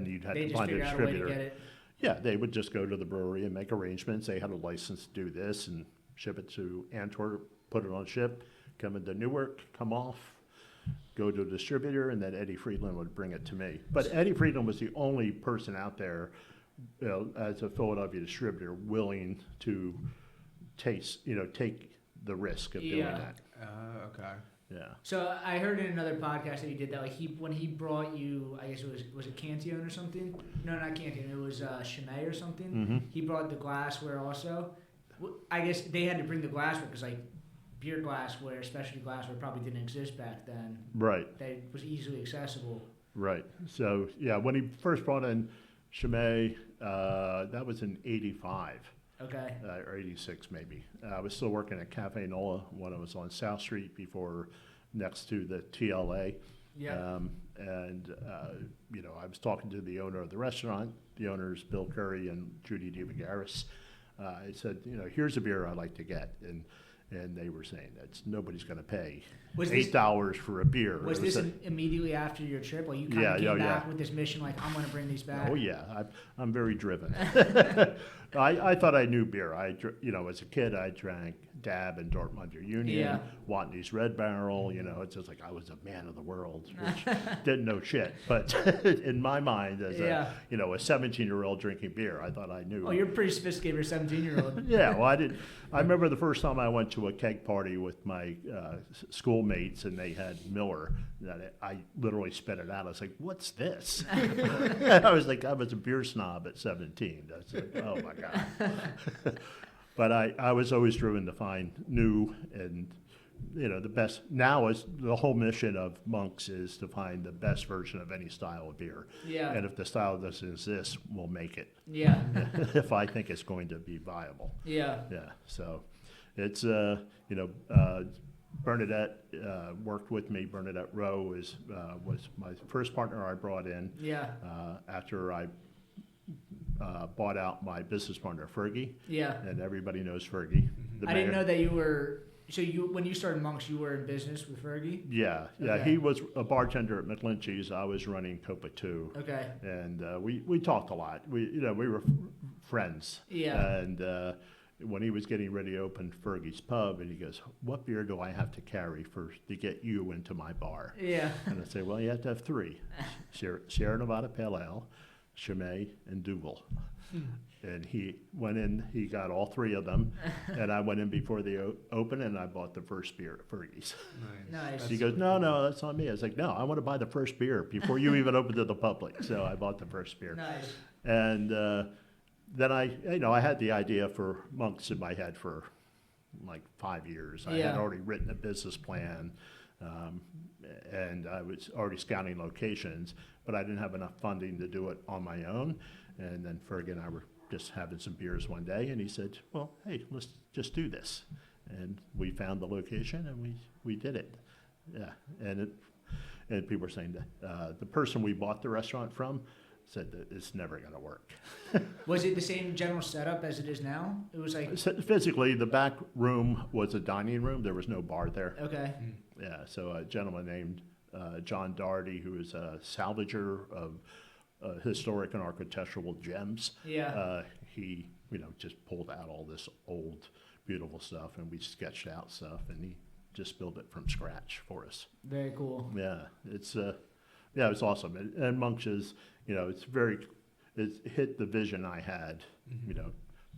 you'd have They to just find a figure out a way to distributor. get it. Yeah, they would just go to the brewery and make arrangements. They had a license to do this and ship it to Antwerp, put it on a ship, come into Newark, come off. go to a distributor, and then Eddie Friedland would bring it to me. But Eddie Friedland was the only person out there, as a Philadelphia distributor, willing to take the risk of doing that. Okay. Yeah. So I heard in another podcast that he did that. Like when he brought you, I guess it was it Cantillon or something? No, not Cantillon. It was Chimay or something. Mm-hmm. He brought the glassware also. I guess they had to bring the glassware because like beer glassware, specialty glassware, probably didn't exist back then. Right. That was easily accessible. Right. So yeah, when he first brought in Chimay, that was in '85. Okay. Or 86 maybe. I was still working at Café Nola when I was on South Street before, next to the TLA. Yeah. I was talking to the owner of the restaurant. The owners, Bill Curry and Judy DeVagaris. I said, here's a beer I'd like to get. And they were saying that nobody's going to pay $8 for a beer. Was this immediately after your trip? Like you kind of came back with this mission, like I'm going to bring these back. Oh yeah, I'm very driven. I thought I knew beer. As a kid, I drank Dab and Dortmunder Union, Watney's Red Barrel. It's just like I was a man of the world, which didn't know shit. But in my mind, as a 17-year-old drinking beer, I thought I knew. Oh, you're pretty sophisticated for a 17-year-old. Yeah, well, I did. I remember the first time I went to a keg party with my schoolmates, and they had Miller. That I literally spit it out. I was like, "What's this?" I was a beer snob at 17. I was like, "Oh my god!" But I was always driven to find new and the best. Now is the whole mission of Monks is to find the best version of any style of beer. Yeah. And if the style doesn't exist, we'll make it. Yeah. If I think it's going to be viable. Yeah. Yeah. So it's Bernadette worked with me. Bernadette Rowe was my first partner I brought in. Yeah. After I bought out my business partner Fergie. Yeah. And everybody knows Fergie. I didn't know that you were. So when you started Monks, you were in business with Fergie? Yeah. Yeah. Okay. He was a bartender at McClinchy's. I was running Copa 2. Okay. And we talked a lot. We were friends. Yeah. And when he was getting ready to open Fergie's Pub, and he goes, "What beer do I have to carry to get you into my bar?" Yeah. And I say, "Well, you have to have 3: Sierra Nevada Pale Ale, Chimay, and Dougal." And he went in, he got all 3 of them, and I went in before they opened, and I bought the first beer at Fergie's. Nice. He goes, no, that's not me. I was like, no, I want to buy the first beer before you even open to the public. So I bought the first beer. Nice. And then I had the idea for Monks in my head for like 5 years. I had already written a business plan, and I was already scouting locations, but I didn't have enough funding to do it on my own. And then Fergie and I were just having some beers one day, and he said, "Well, hey, let's just do this." And we found the location, and we did it. Yeah, and people were saying that the person we bought the restaurant from said that it's never going to work. Was it the same general setup as it is now? It was like physically, the back room was a dining room. There was no bar there. Okay. Yeah, so a gentleman named John Doherty, who is a salvager of historic and architectural gems. Yeah. He, just pulled out all this old, beautiful stuff, and we sketched out stuff, and he just built it from scratch for us. Very cool. Yeah, it's awesome. And Monks is, it hit the vision I had,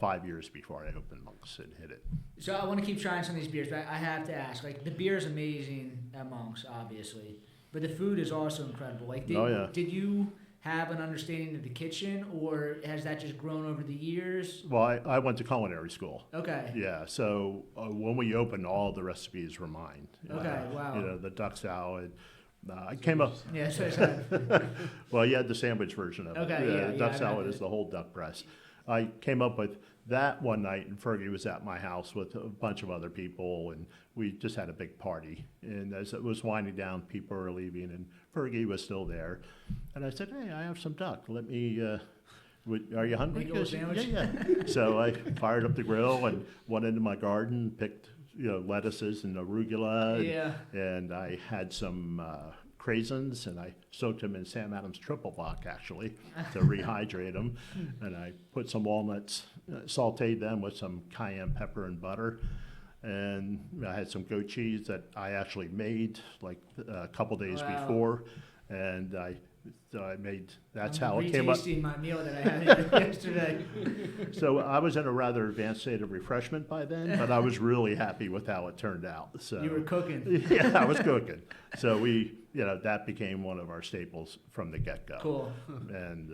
5 years before I opened Monks. It hit it. So I want to keep trying some of these beers, but I have to ask, like the beer is amazing at Monks, obviously, but the food is also incredible. Like, did you have an understanding of the kitchen, or has that just grown over the years? Well, I went to culinary school. Okay. Yeah, so when we opened, all the recipes were mine. Okay, wow. The duck salad. I came up. Yeah, that's what I said. Well, you had the sandwich version of it. Okay, The duck salad is the whole duck breast. I came up with that one night, and Fergie was at my house with a bunch of other people, and we just had a big party. And as it was winding down, people were leaving, and Fergie was still there. And I said, "Hey, I have some duck. Let me, are you hungry?" Make a little sandwich? Yeah. So I fired up the grill and went into my garden, picked, lettuces and arugula. And I had some craisins, and I soaked them in Sam Adams triple block, actually, to rehydrate them. And I put some walnuts, sauteed them with some cayenne pepper and butter. and I had some goat cheese that I actually made like a couple days Wow. before, and so I made. That's how it came up. Retasting my meal that I had yesterday. So I was in a rather advanced state of refreshment by then, but I was really happy with how it turned out. So You were cooking. yeah, I was cooking. So that became one of our staples from the get-go. Cool. And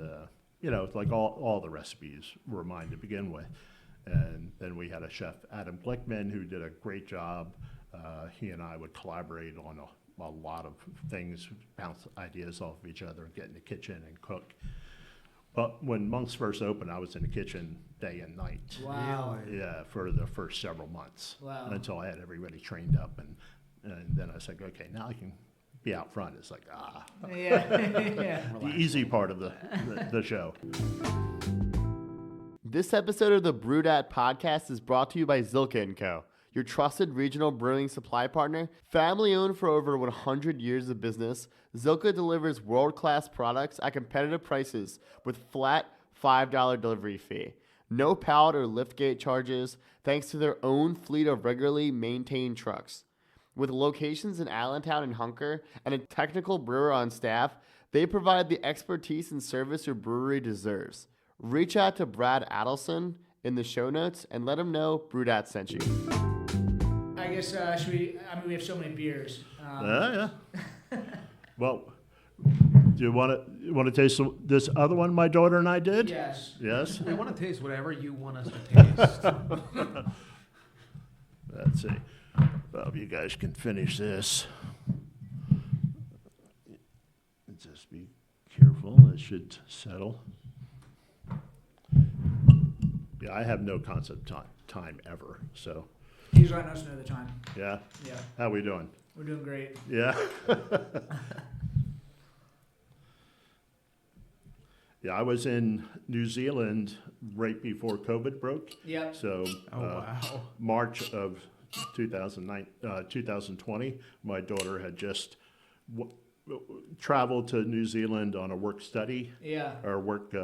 like all the recipes were mine to begin with. And then we had a chef, Adam Glickman, who did a great job. He and I would collaborate on a lot of things, bounce ideas off of each other, and get in the kitchen and cook. But when Monk's first opened, I was in the kitchen day and night. Wow. Yeah, for the first several months. Wow. Until I had everybody trained up, and then I was like, okay, now I can be out front. It's like Yeah. the easy part of the show. This episode of the Brewdat podcast is brought to you by Zilka & Co., your trusted regional brewing supply partner. Family owned for over 100 years of business, Zilka delivers world-class products at competitive prices with flat $5 delivery fee. No pallet or liftgate charges, thanks to their own fleet of regularly maintained trucks. With locations in Allentown and Hunker and a technical brewer on staff, they provide the expertise and service your brewery deserves. Reach out to Brad Adelson in the show notes and let him know Brewdat sent you. I guess, we have so many beers. Yeah. Well, do you want to taste this other one my daughter and I did? Yes. Yes? We want to taste whatever you want us to taste. Let's see. Well, if you guys can finish this. Just be careful. It should settle. Yeah, I have no concept time ever. So, He's letting us know the time. yeah. Yeah. How we doing? We're doing great. Yeah. Yeah, I was in New Zealand right before COVID broke. Yep. So, Wow. March of 2020, my daughter had just traveled to New Zealand on a work study Yeah. or work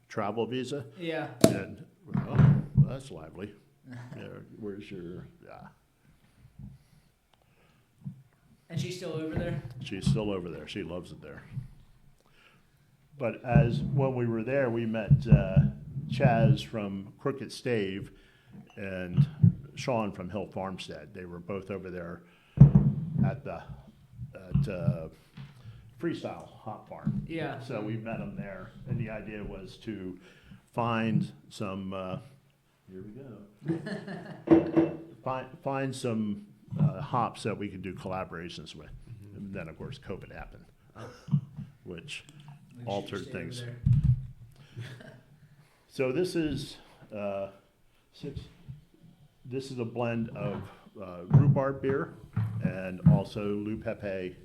travel visa. Yeah. And, well, that's lively. Yeah, where's your, And she's still over there? she's still over there. She loves it there. But when we were there, we met Chaz from Crooked Stave and Sean from Hill Farmstead. They were both over there at Freestyle Hop Farm. Yeah. So we met them there, and the idea was to find some. Here we go. find some hops that we could do collaborations with. And then, of course, COVID happened, which altered Stay things. over So this is this is a blend of rhubarb beer and also Lou Pepe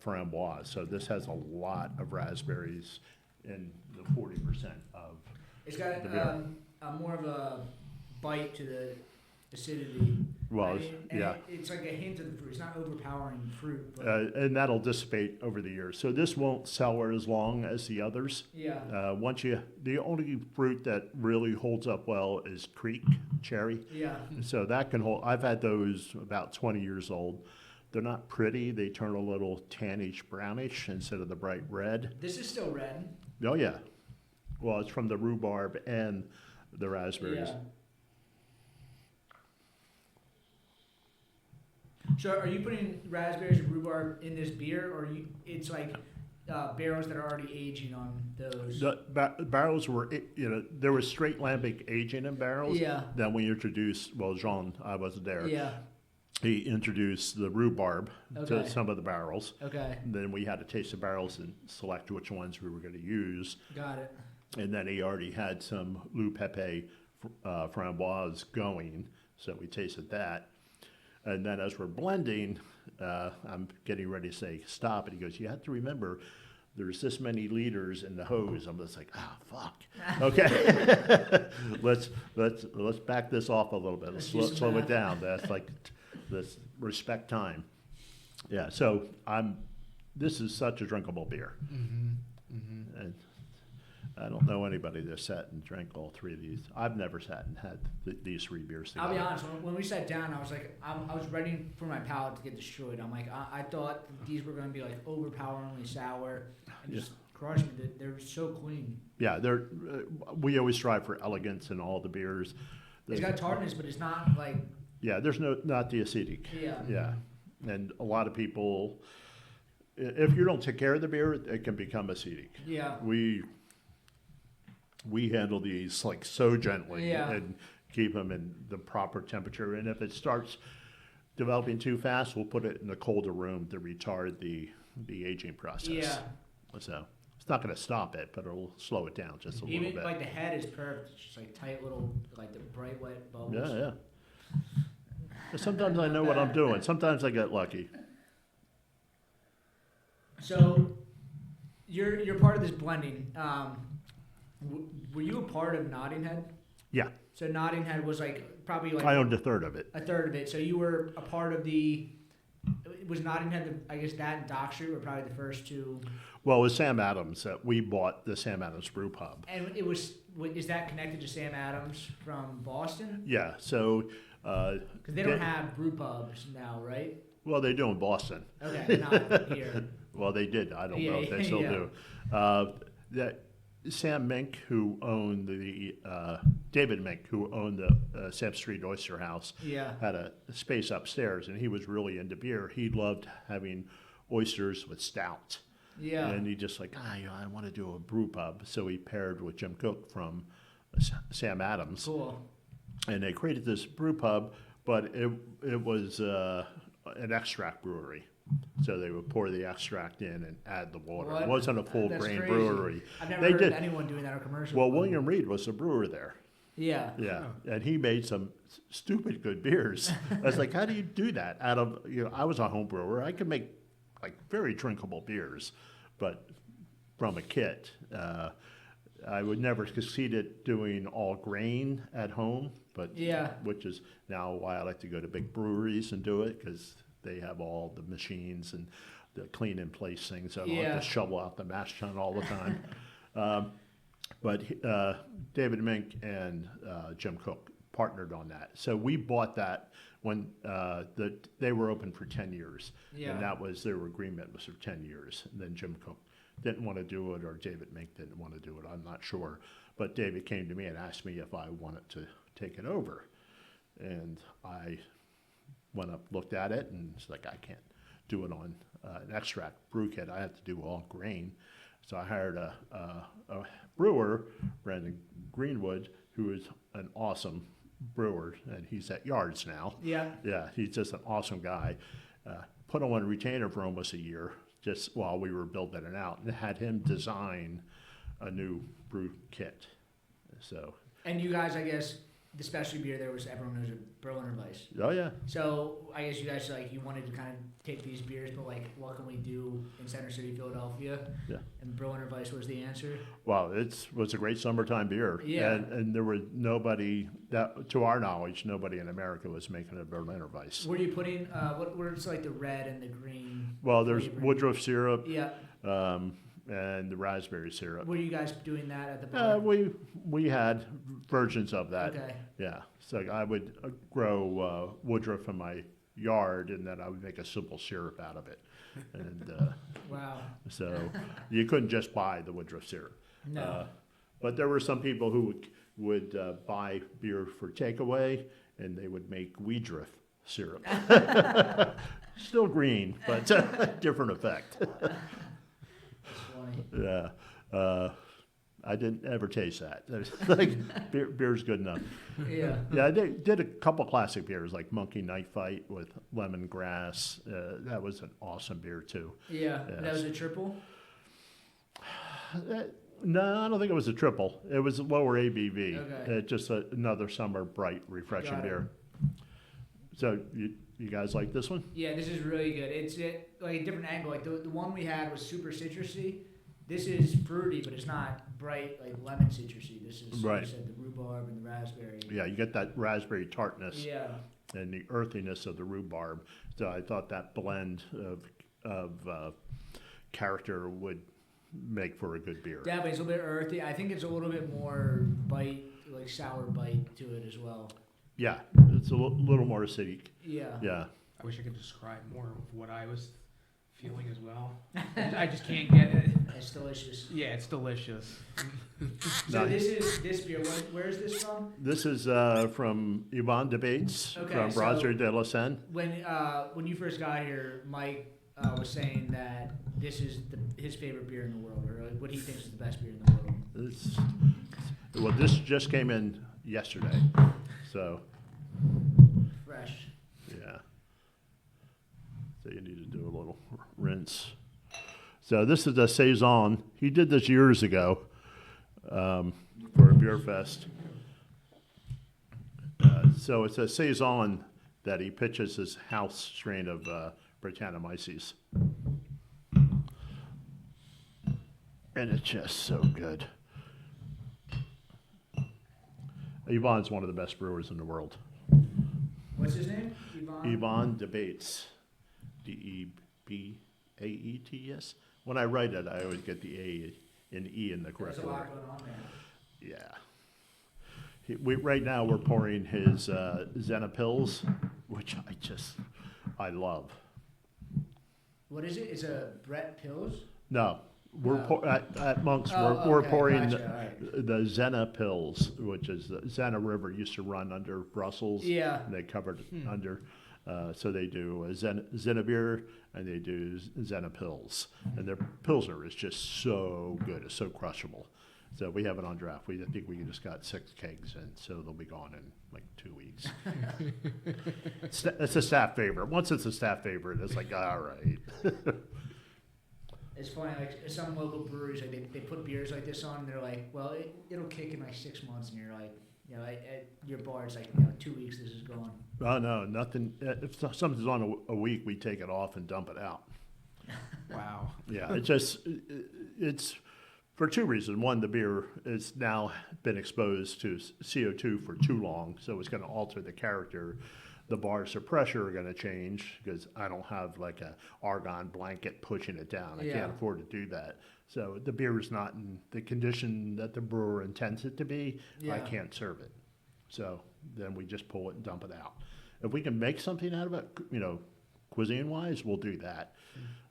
framboise. So this has a lot of raspberries in the 40% of. It's got the beer. more of a bite to the acidity. Well, And yeah. it's like a hint of the fruit. It's not overpowering fruit. But And that'll dissipate over the years. So this won't sour as long as the others. yeah. The only fruit that really holds up well is Creek cherry. Yeah. So that can hold. I've had those about 20 years old. They're not pretty. They turn a little tannish brownish instead of the bright red. This is still red. Oh yeah. Well, it's from the rhubarb and the raspberries. Yeah. So are you putting raspberries and rhubarb in this beer, or it's like barrels that are already aging on those? The barrels were, there was straight lambic aging in barrels. Yeah. Then we introduced, Jean, I wasn't there. Yeah. He introduced the rhubarb to Okay. some of the barrels. Okay. And then we had to taste the barrels and select which ones we were going to use. Got it. And then he already had some Lou Pepe framboise going, so we tasted that. And then as we're blending, I'm getting ready to say stop, and he goes, "You have to remember, there's this many liters in the hose." I'm just like, fuck. Okay, let's back this off a little bit. Let's Let's do some slow it math. down. That's like, let's respect time. Yeah. So this is such a drinkable beer. Mm-hmm. Mm-hmm. And I don't know anybody that sat and drank all three of these. I've never sat and had these three beers together. I'll be honest. When we sat down, I was like, I was ready for my palate to get destroyed. I'm like, I thought these were going to be like overpoweringly sour and just crush me. They're so clean. Yeah, they're. We always strive for elegance in all the beers. It's got tartness, but it's not like. Yeah, there's not the acidic. Yeah. Yeah, and a lot of people, if you don't take care of the beer, it can become acidic. Yeah. We handle these like so gently Yeah. and keep them in the proper temperature. And if it starts developing too fast, we'll put it in a colder room to retard the aging process. Yeah. So it's not going to stop it, but it'll slow it down just a little Even bit. like the head is perfect. It's just like tight little, like the bright white bubbles. Yeah, yeah. But sometimes I know what I'm doing. Sometimes I get lucky. So, you're part of this blending. Were you a part of Nottinghead? Yeah, So Nottinghead was like probably like I owned a third of it. a third of it. So you were a part of the. Was Nottinghead? I guess that and Dock Street were probably the first two. Well, it was Sam Adams that we bought the Sam Adams Brew Pub. And it was. Is that connected to Sam Adams from Boston? Yeah, so. Because they don't have brew pubs now, right? Well, they do in Boston. Okay, not here. Well, they did. I don't know if they Yeah, still yeah. do. That Sam Mink, who owned the David Mink, who owned the Sam Street Oyster House, Yeah. had a space upstairs, and he was really into beer. He loved having oysters with stout, Yeah. and he just like, I want to do a brew pub. So he paired with Jim Cook from Sam Adams, Cool. and they created this brew pub, but it was an extract brewery. So they would pour the extract in and add the water. What? It wasn't a full That's grain crazy. brewery. I've never They heard did. of anyone doing that on a commercial. Well, William Reed was the brewer there. Yeah. Yeah, and he made some stupid good beers. I was like, how do you do that? Out of I was a home brewer. I could make like very drinkable beers, but from a kit, I would never succeed at doing all grain at home. But Yeah. which is now why I like to go to big breweries and do it because they have all the machines and the clean in place things. So I don't Yeah. have to shovel out the mash tun all the time. But David Mink and Jim Cook partnered on that. So we bought that when they were open for 10 years. Yeah. And that was their agreement was for 10 years. And then Jim Cook didn't want to do it or David Mink didn't want to do it. I'm not sure. But David came to me and asked me if I wanted to take it over. And I went up, looked at it, and it's like, I can't do it on an extract brew kit. I have to do all grain. So I hired a brewer, Brandon Greenwood, who is an awesome brewer, and he's at Yards now. Yeah. Yeah, he's just an awesome guy. Put him on retainer for almost a year, just while we were building it out, and had him design a new brew kit. So, And you guys, I guess, the specialty beer there was everyone knows it, Berliner Weiss. oh yeah, So I guess you guys like you wanted to kind of take these beers, but like, what can we do in Center City, Philadelphia? yeah. And Berliner Weiss was the answer. Well, it was a great summertime beer. Yeah. And there was nobody, that, to our knowledge, nobody in America was making a Berliner Weiss. Were you putting what was like the red and the green? Well, there's flavor? Woodruff syrup Yeah. and the raspberry syrup. Were you guys doing that at the bar? We had versions of that. Okay. Yeah. So I would grow Woodruff in my yard, and then I would make a simple syrup out of it. And Wow. so you couldn't just buy the Woodruff syrup. No. But there were some people who would buy beer for takeaway, and they would make Weedruff syrup. Still green, but different effect. That's funny. Yeah. I didn't ever taste that. Like beer's good enough. Yeah. Yeah, I did a couple classic beers like Monkey Night Fight with lemongrass. That was an awesome beer too. Yeah. Yes. That was a triple. No, I don't think it was a triple. It was lower ABV. Okay. Just another summer bright, refreshing Got it. beer. So you guys like this one? Yeah, this is really good. It's like a different angle. Like the one we had was super citrusy. This is fruity, but it's not bright like lemon citrusy. This is Right. like you said, the rhubarb and the raspberry. Yeah, you get that raspberry tartness Yeah. and the earthiness of the rhubarb. So I thought that blend of character would make for a good beer. Definitely, it's a little bit earthy. I think it's a little bit more bite, like sour bite to it as well. Yeah, it's a little more acidic. Yeah. Yeah. I wish I could describe more of what I was feeling as well. I just can't get it. It's delicious. Yeah, it's delicious. So this beer. Where is this from? This is from Yvonne Debates Okay, from so- Brasserie de Adelson. When you first got here, Mike was saying that this is his favorite beer in the world, or like what he thinks is the best beer in the world. This just came in yesterday, so Fresh. yeah. So you need to do a little rinse. So this is a saison. He did this years ago for a beer fest. So it's a saison that he pitches his house strain of Brettanomyces. And it's just so good. Yvonne's one of the best brewers in the world. What's his name? Yvonne. Yvonne Debates. Debates. When I write it, I always get the A and E in the correct There's a order. lot going on there. Yeah. Right now we're pouring his Zena Pils, which I love. What is it? It's a Brett Pills. No, we're at Monk's. Oh, we're okay, pouring gotcha, all right. the Zena Pils, which is the Zena River used to run under Brussels. Yeah. And they covered under. So they do Zena beer and they do Zena Pils, and their Pilsner is just so good. It's so crushable. So we have it on draft. I think we just got 6 kegs, and so they'll be gone in like 2 weeks. It's a staff favorite. Once it's a staff favorite, it's like, all right. It's funny, like some local breweries, like they put beers like this on, and they're like, well, it'll kick in like 6 months, and you're like, you know, at your bar, it's like, 2 weeks, this is gone. Oh, no, nothing. If something's on a week, we take it off and dump it out. Wow. Yeah, it's for 2 reasons. One, the beer has now been exposed to CO2 for too long, so it's going to alter the character. The bars of pressure are going to change because I don't have like a argon blanket pushing it down. I can't afford to do that. So the beer is not in the condition that the brewer intends it to be. Yeah. I can't serve it. So then we just pull it and dump it out. If we can make something out of it, cuisine-wise, we'll do that.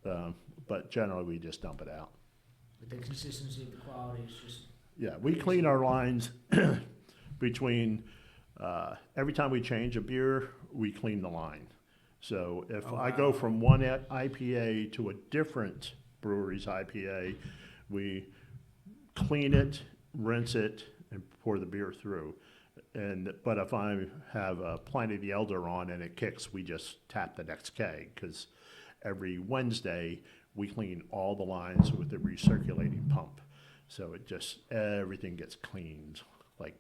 But generally, we just dump it out. But the consistency of the quality is just... Yeah, we clean our lines between, every time we change a beer, we clean the line. So if I go from one IPA to a different brewery's IPA, we clean it, rinse it, and pour the beer through. But if I have Pliny the Elder on and it kicks, we just tap the next keg, because every Wednesday we clean all the lines with the recirculating pump. So everything gets cleaned. Like,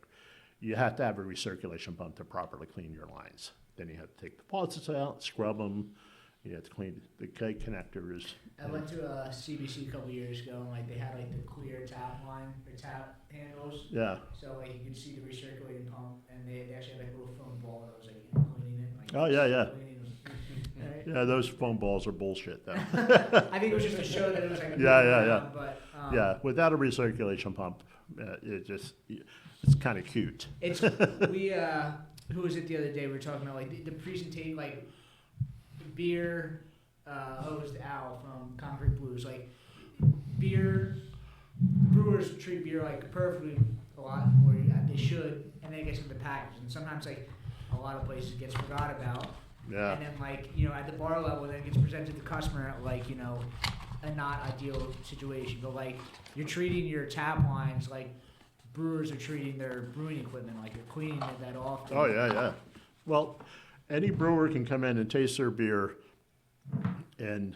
you have to have a recirculation pump to properly clean your lines. Then you have to take the faucets out, scrub them. You have to clean the keg connectors. I went to a CBC a couple years ago, and like they had like the clear tap line or tap handles. Yeah. So like you could see the recirculating pump, and they actually had like a little foam ball that was like cleaning it. Like, Oh, yeah. Right? Yeah, those foam balls are bullshit, though. I think it was just to show that it was like Yeah. But Yeah, without a recirculation pump, it's kind of cute. it's who was it the other day? We were talking about like the presentation, like beer hosed Al from Concrete Blues, like brewers treat beer like perfectly a lot, or they should, and then it gets into the package, and sometimes like a lot of places gets forgot about. Yeah. And then like, at the bar level, then it gets presented to the customer at like, a not ideal situation. But like, you're treating your tap lines like brewers are treating their brewing equipment, like they're cleaning it that often. Oh, yeah. Well, any brewer can come in and taste their beer, and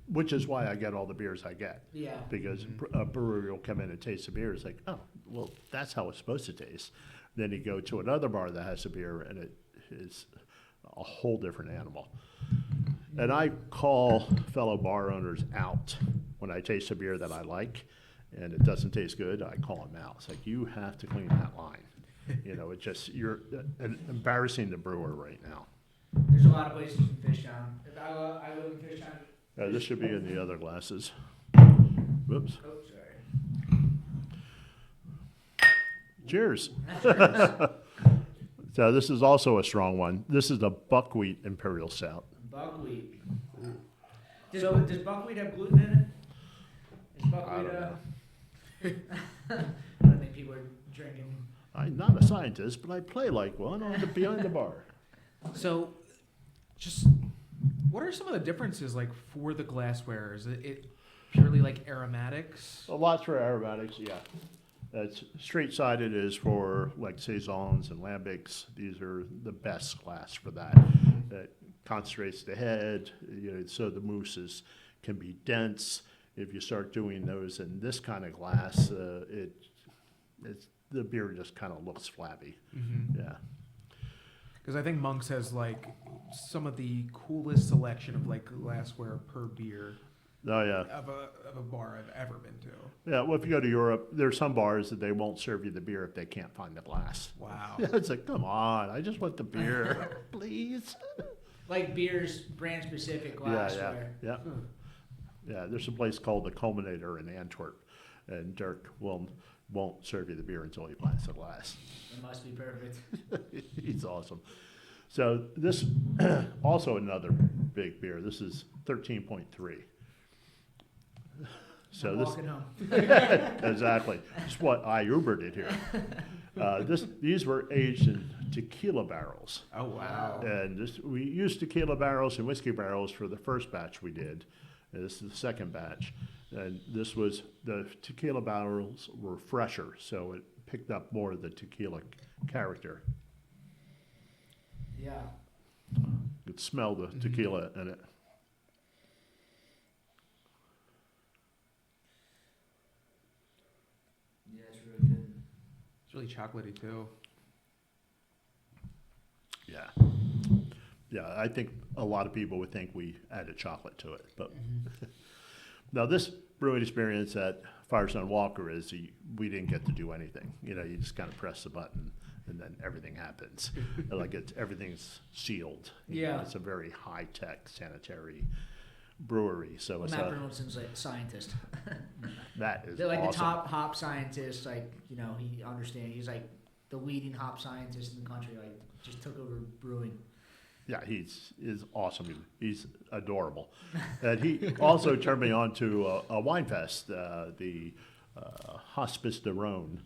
which is why I get all the beers I get. Yeah. Because a brewery will come in and taste the beer. It's like, oh, well, that's how it's supposed to taste. Then you go to another bar that has a beer, and it is a whole different animal. And I call fellow bar owners out when I taste a beer that I like and it doesn't taste good. I call them out. It's like, you have to clean that line. It's just, you're embarrassing the brewer right now. There's a lot of places in Fishtown. I live in Fishtown. This should be in the other glasses. Whoops. Oh, sorry. Cheers. So this is also a strong one. This is the buckwheat imperial stout. Buckwheat. Does buckwheat have gluten in it? Is buckwheat, I don't know. I don't think people are drinking. I'm not a scientist, but I play like one on the behind the bar. So, just what are some of the differences like for the glassware? Is it purely like aromatics? A lot for aromatics, yeah. That's straight-sided is for like saisons and lambics. These are the best glass for that. That concentrates the head, so the mousses can be dense. If you start doing those in this kind of glass, the beer just kind of looks flabby. Mm-hmm. Yeah. Because I think Monk's has like some of the coolest selection of like glassware per beer Oh yeah. of a bar I've ever been to. Yeah. Well, if you go to Europe, there's some bars that they won't serve you the beer if they can't find the glass. Wow. Yeah, it's like, come on, I just want the beer, please. Like beers, brand specific Yeah, glassware. yeah. Yeah, there's a place called the Culminator in Antwerp, and Dirk won't serve you the beer until he finds the glass. It must be perfect. He's awesome. So this, also another big beer. This is 13.3. So I'm this walking home. exactly. It's what I Ubered it here. These were aged in tequila barrels. Oh wow. And we used tequila barrels and whiskey barrels for the first batch we did. And this is the second batch. And the tequila barrels were fresher, so it picked up more of the tequila character. Yeah. You could smell the tequila in it. Yeah, it's really good. It's really chocolatey too. Yeah. Yeah, I think a lot of people would think we added chocolate to it. But now this brewing experience at Firestone Walker is we didn't get to do anything. You just kind of press the button and then everything happens. Everything's sealed. Yeah. It's a very high-tech sanitary brewery. So it's Matt Bernaldson's like a scientist. that is They're like awesome. the top hop scientist. Like, he understands. He's like the leading hop scientist in the country. Like, just took over brewing. Yeah, he's awesome. He's adorable. And he also turned me on to a wine fest, the Hospice de Rhone,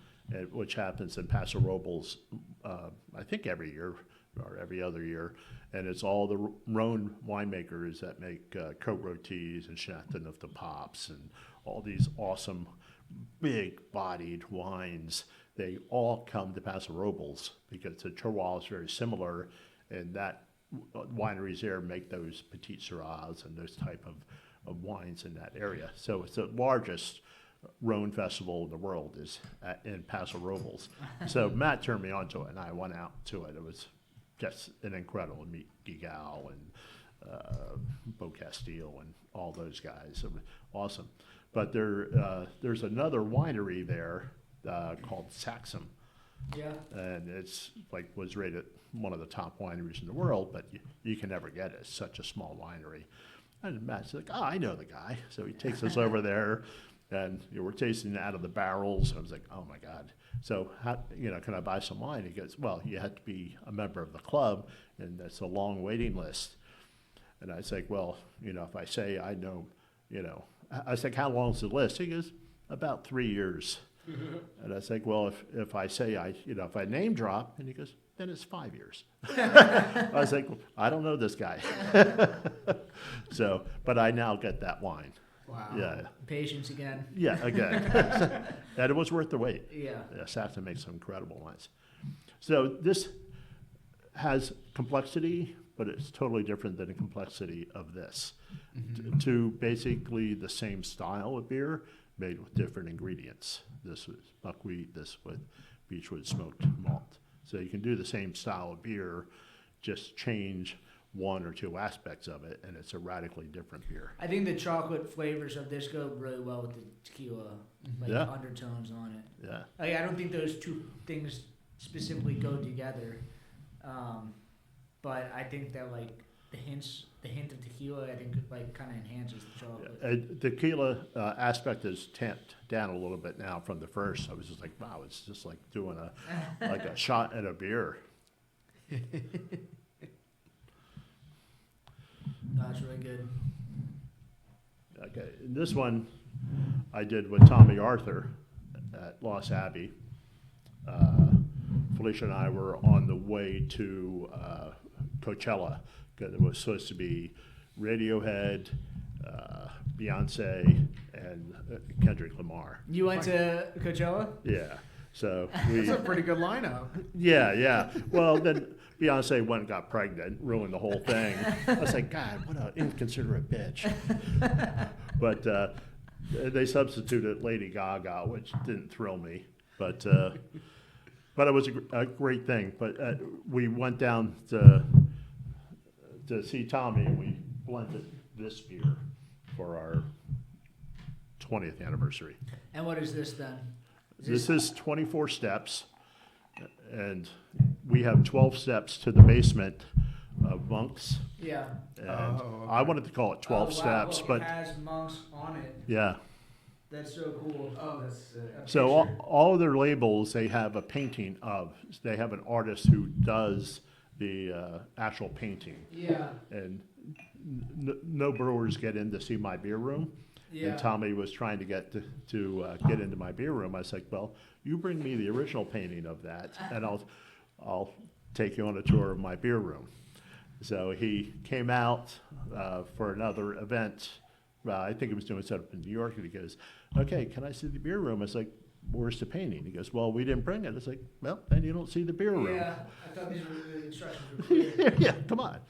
which happens in Paso Robles, I think every year or every other year. And it's all the Rhone winemakers that make Côte Rôties and Chateauneuf of the Pops and all these awesome big-bodied wines. They all come to Paso Robles because the terroir is very similar, and that wineries there make those Petit Syrahs and those type of wines in that area. So it's the largest Rhone festival in the world is in Paso Robles. So Matt turned me on to it, and I went out to it. It was just an incredible meet Gigal and Beau Castile and all those guys. It was awesome. But there's another winery there called Saxum. Yeah. And it's was rated one of the top wineries in the world, but you can never get it. It's such a small winery. And Matt's like, oh, I know the guy. So he takes us over there, and we're tasting it out of the barrels. I was like, oh my God. So can I buy some wine? He goes, well, you have to be a member of the club, and that's a long waiting list. And I was like, well, if I say I know, I was like, how long is the list? He goes, about 3 years. And I was like, well, if I say if I name drop, and he goes, then it's 5 years. I was like, well, I don't know this guy. So, but I now get that wine. Wow. Yeah. Patience again. Yeah, again. And it was worth the wait. Yeah. Saxon makes some incredible wines. So this has complexity, but it's totally different than the complexity of this. To basically the same style of beer, made with different ingredients. This was buckwheat, this with beechwood smoked malt. So you can do the same style of beer, just change one or two aspects of it, and it's a radically different beer. I think the chocolate flavors of this go really well with the tequila, undertones on it. Yeah. I don't think those two things specifically go together, but I think that the hint of tequila, I think, like kind of enhances the chocolate. The tequila aspect is tamped down a little bit now from the first. I was just like, wow, it's just like doing a shot at a beer. No, it's really good. Okay, and this one I did with Tommy Arthur at Lost Abbey. Felicia and I were on the way to Coachella, because it was supposed to be Radiohead, Beyonce, and Kendrick Lamar. You went to Coachella? Yeah, so That's a pretty good lineup. yeah. Well, then Beyonce went and got pregnant, ruined the whole thing. I was like, God, what an inconsiderate bitch. But they substituted Lady Gaga, which didn't thrill me. But it was a great thing. But we went down to see Tommy, and we blended this beer for our 20th anniversary. And what is this then? This is 24 steps, and we have 12 steps to the basement of Monks. Yeah. And okay. I wanted to call it 12 steps, look, but it has monks on it. yeah. That's so cool. Oh, that's sick. So all of their labels, they have a painting of. They have an artist who does the actual painting. Yeah. And no brewers get in to see my beer room. Yeah. And Tommy was trying to get get into my beer room. I was like, well, you bring me the original painting of that, and I'll take you on a tour of my beer room. So he came out for another event. I think he was doing something in New York, and he goes, okay, can I see the beer room? I was like, where's the painting? He goes, well, we didn't bring it. I was like, well, then you don't see the beer room. Yeah. I thought these were the instructions were clear. Yeah, come on.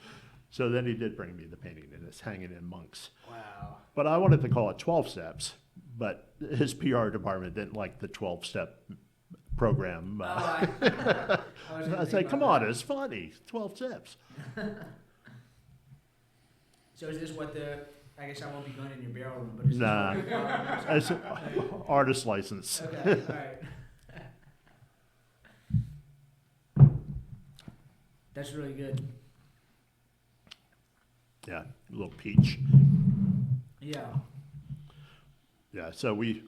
So then he did bring me the painting, and it's hanging in Monks. Wow. But I wanted to call it 12 steps, but his PR department didn't like the 12-step program. I I was like, come on, it's funny, 12 steps. So is this what I guess I won't be going in your barrel room, but is Nah. this what It's an artist license. Okay, all right. That's really good. Yeah, a little peach. Yeah. Yeah, so we,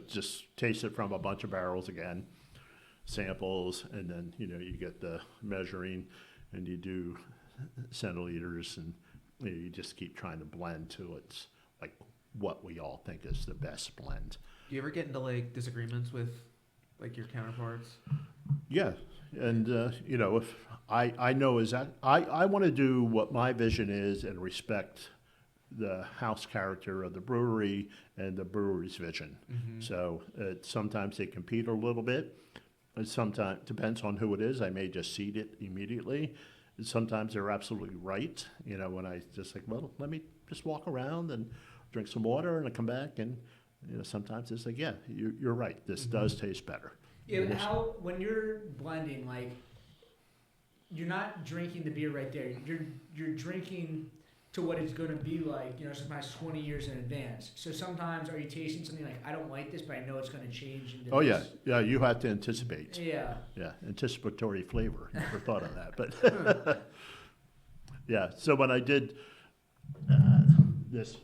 just taste it from a bunch of barrels again, samples, and then, you get the measuring, and you do centiliters, and you just keep trying to blend to it's like what we all think is the best blend. Do you ever get into like disagreements with like your counterparts? Yeah, and if I know is that I want to do what my vision is and respect the house character of the brewery and the brewery's vision. Mm-hmm. So sometimes they compete a little bit. It sometimes depends on who it is. I may just seed it immediately. And sometimes they're absolutely right. When I just like, well, let me just walk around and drink some water, and I come back, and sometimes it's like, yeah, you're right. This does taste better. Yeah, but when you're blending, like, you're not drinking the beer right there. You're drinking to what it's going to be like, sometimes 20 years in advance. So sometimes are you tasting something like, I don't like this, but I know it's going to change into Oh, this? yeah, you have to anticipate. Yeah. Yeah, anticipatory flavor. Never thought of that, but yeah. So when I did this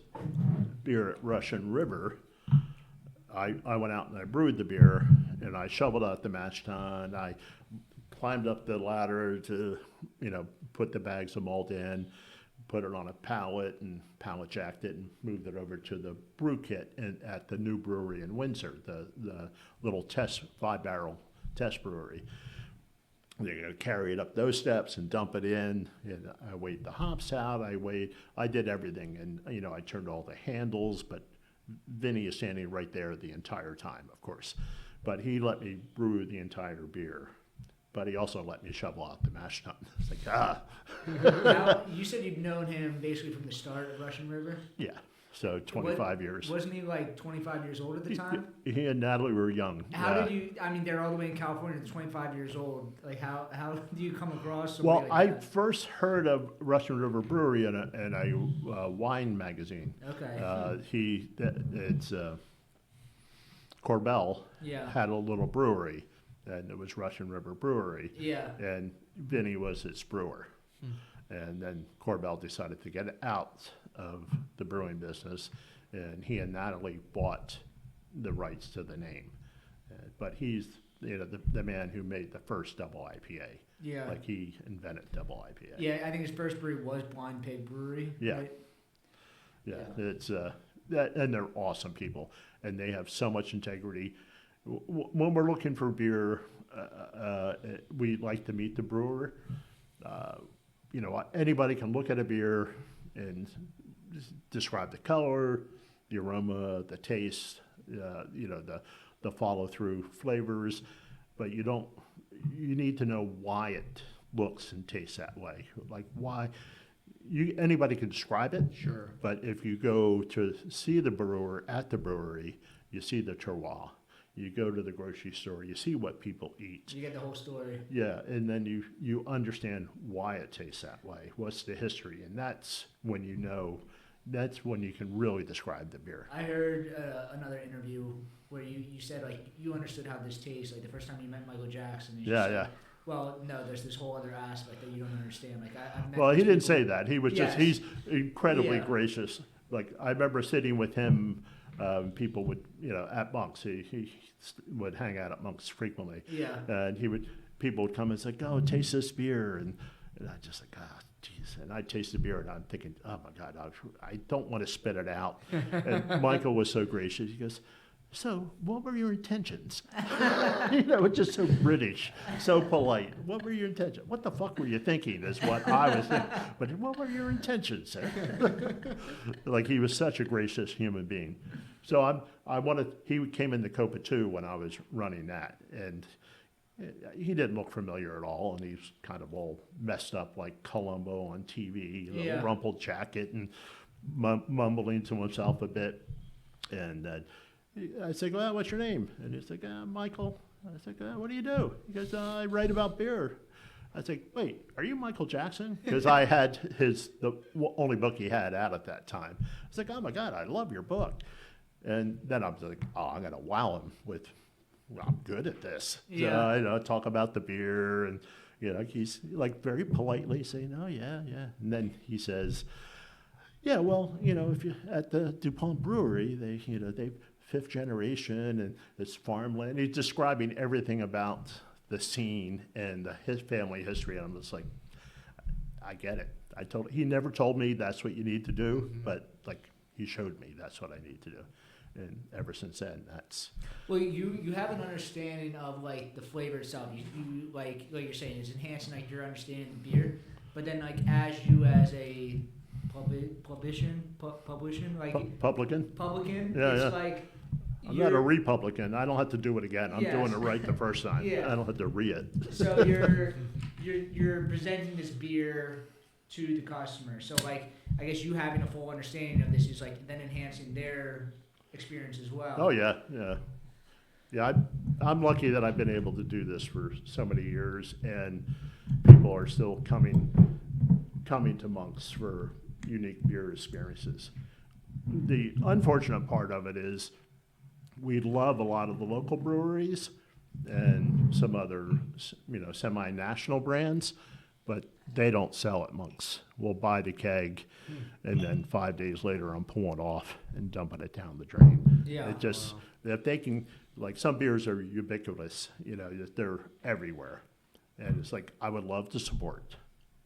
beer at Russian River, I went out and I brewed the beer, and I shoveled out the mash tun. I climbed up the ladder to, put the bags of malt in, put it on a pallet, and pallet jacked it, and moved it over to the brew kit at the new brewery in Windsor, the little 5-barrel test brewery. They're going to carry it up those steps and dump it in. And I weighed the hops out. I did everything, and I turned all the handles. But Vinny is standing right there the entire time, of course. But he let me brew the entire beer. But he also let me shovel out the mash tun. It's like, Now, you said you've known him basically from the start of Russian River? Yeah. So 25 years. Wasn't he like 25 years old at the time? He and Natalie were young. How did you, they're all the way in California, they're 25 years old. Like, how do you come across Well, somebody like I that? first heard of Russian River Brewery in a wine magazine. Okay. It's Corbel Yeah. had a little brewery, and it was Russian River Brewery. Yeah. And Vinny was its brewer. And then Corbell decided to get out of the brewing business, and he and Natalie bought the rights to the name. But he's, the man who made the first double IPA. Yeah. Like he invented double IPA. Yeah, I think his first brewery was Blind Pig Brewery. Yeah. Right? Yeah, it's and they're awesome people, and they have so much integrity. When we're looking for beer, we like to meet the brewer. Anybody can look at a beer and describe the color, the aroma, the taste, the follow through flavors, but you need to know why it looks and tastes that way. Like why. Anybody can describe it, Sure. but if you go to see the brewer at the brewery, you see the terroir. You go to the grocery store, you see what people eat. You get the whole story. Yeah, and then you understand why it tastes that way. What's the history? And that's when you can really describe the beer. I heard another interview where you said like you understood how this tastes like the first time you met Michael Jackson. And you Yeah, said, yeah. Well, no, there's this whole other aspect that you don't understand. Like I've met Well, he these didn't people- say that. He was Yes. he's incredibly Yeah. gracious. Like I remember sitting with him, people would, at Monk's, he would hang out at Monk's frequently. Yeah. And people would come and say, "Oh, taste this beer," and I just like, "Ah, geez." And I taste the beer, and I'm thinking, "Oh my God, I don't want to spit it out." And Michael was so gracious. He goes, "So, what were your intentions?" It's just so British, so polite. What were your intentions? What the fuck were you thinking? Is what I was thinking. But what were your intentions, sir? Like he was such a gracious human being. So he came into Copa 2 when I was running that, and he didn't look familiar at all, and he's kind of all messed up like Columbo on TV, Yeah. rumpled jacket and mumbling to himself a bit. And I said, "Well, what's your name?" And he's like, "Michael." I said, "What do you do?" He goes, "I write about beer." I said, "Wait, are you Michael Jackson?" Because I had the only book he had out at that time. I was like, "Oh my God, I love your book." And then I was like, "Oh, I'm gonna wow him with, well, I'm good at this." Yeah. So, talk about the beer, and he's like very politely saying, "Oh yeah, yeah," and then he says, "Yeah, well, if you at the DuPont Brewery, they fifth generation and it's farmland." He's describing everything about the scene and his family history, and I'm just like, I get it. He never told me that's what you need to do, but like he showed me that's what I need to do, and ever since then, that's. Well, you have an understanding of like the flavor itself. You like you're saying, it's enhancing like your understanding of the beer. But then like as a publican, Yeah, it's yeah. like I'm not a Republican. I don't have to do it again. I'm Yes. doing it right the first time. Yeah. I don't have to read it. So you're presenting this beer to the customer. So like I guess you having a full understanding of this is like then enhancing their experience as well. Oh yeah, yeah, yeah. I'm lucky that I've been able to do this for so many years, and people are still coming to Monk's for unique beer experiences. The unfortunate part of it is we love a lot of the local breweries and some other, semi-national brands, but they don't sell at Monk's. We'll buy the keg, and then 5 days later, I'm pulling off and dumping it down the drain. Yeah. It just, if they can, like some beers are ubiquitous, they're everywhere. And it's like, I would love to support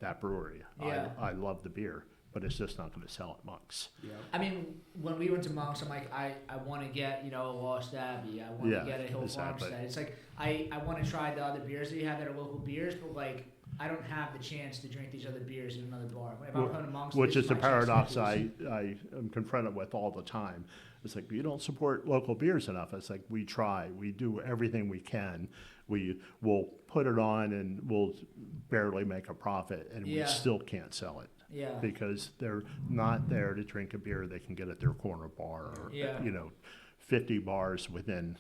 that brewery. Yeah. I love the beer, but it's just not going to sell at Monk's. Yeah. I mean, when we went to Monk's, I'm like, I want to get, a Lost Abbey. I want Yeah, to get a Hill exactly. Farmstead. It's like, I want to try the other beers that you have that are local beers, but like, I don't have the chance to drink these other beers in another bar. If I'm coming to Monk's, Which this is the my chance to paradox drink these. I am confronted with all the time. It's like, you don't support local beers enough. It's like, we try. We do everything we can. We will put it on and we'll barely make a profit, and Yeah. we still can't sell it. Yeah. Because they're not there to drink a beer they can get at their corner bar or, Yeah. 50 bars within,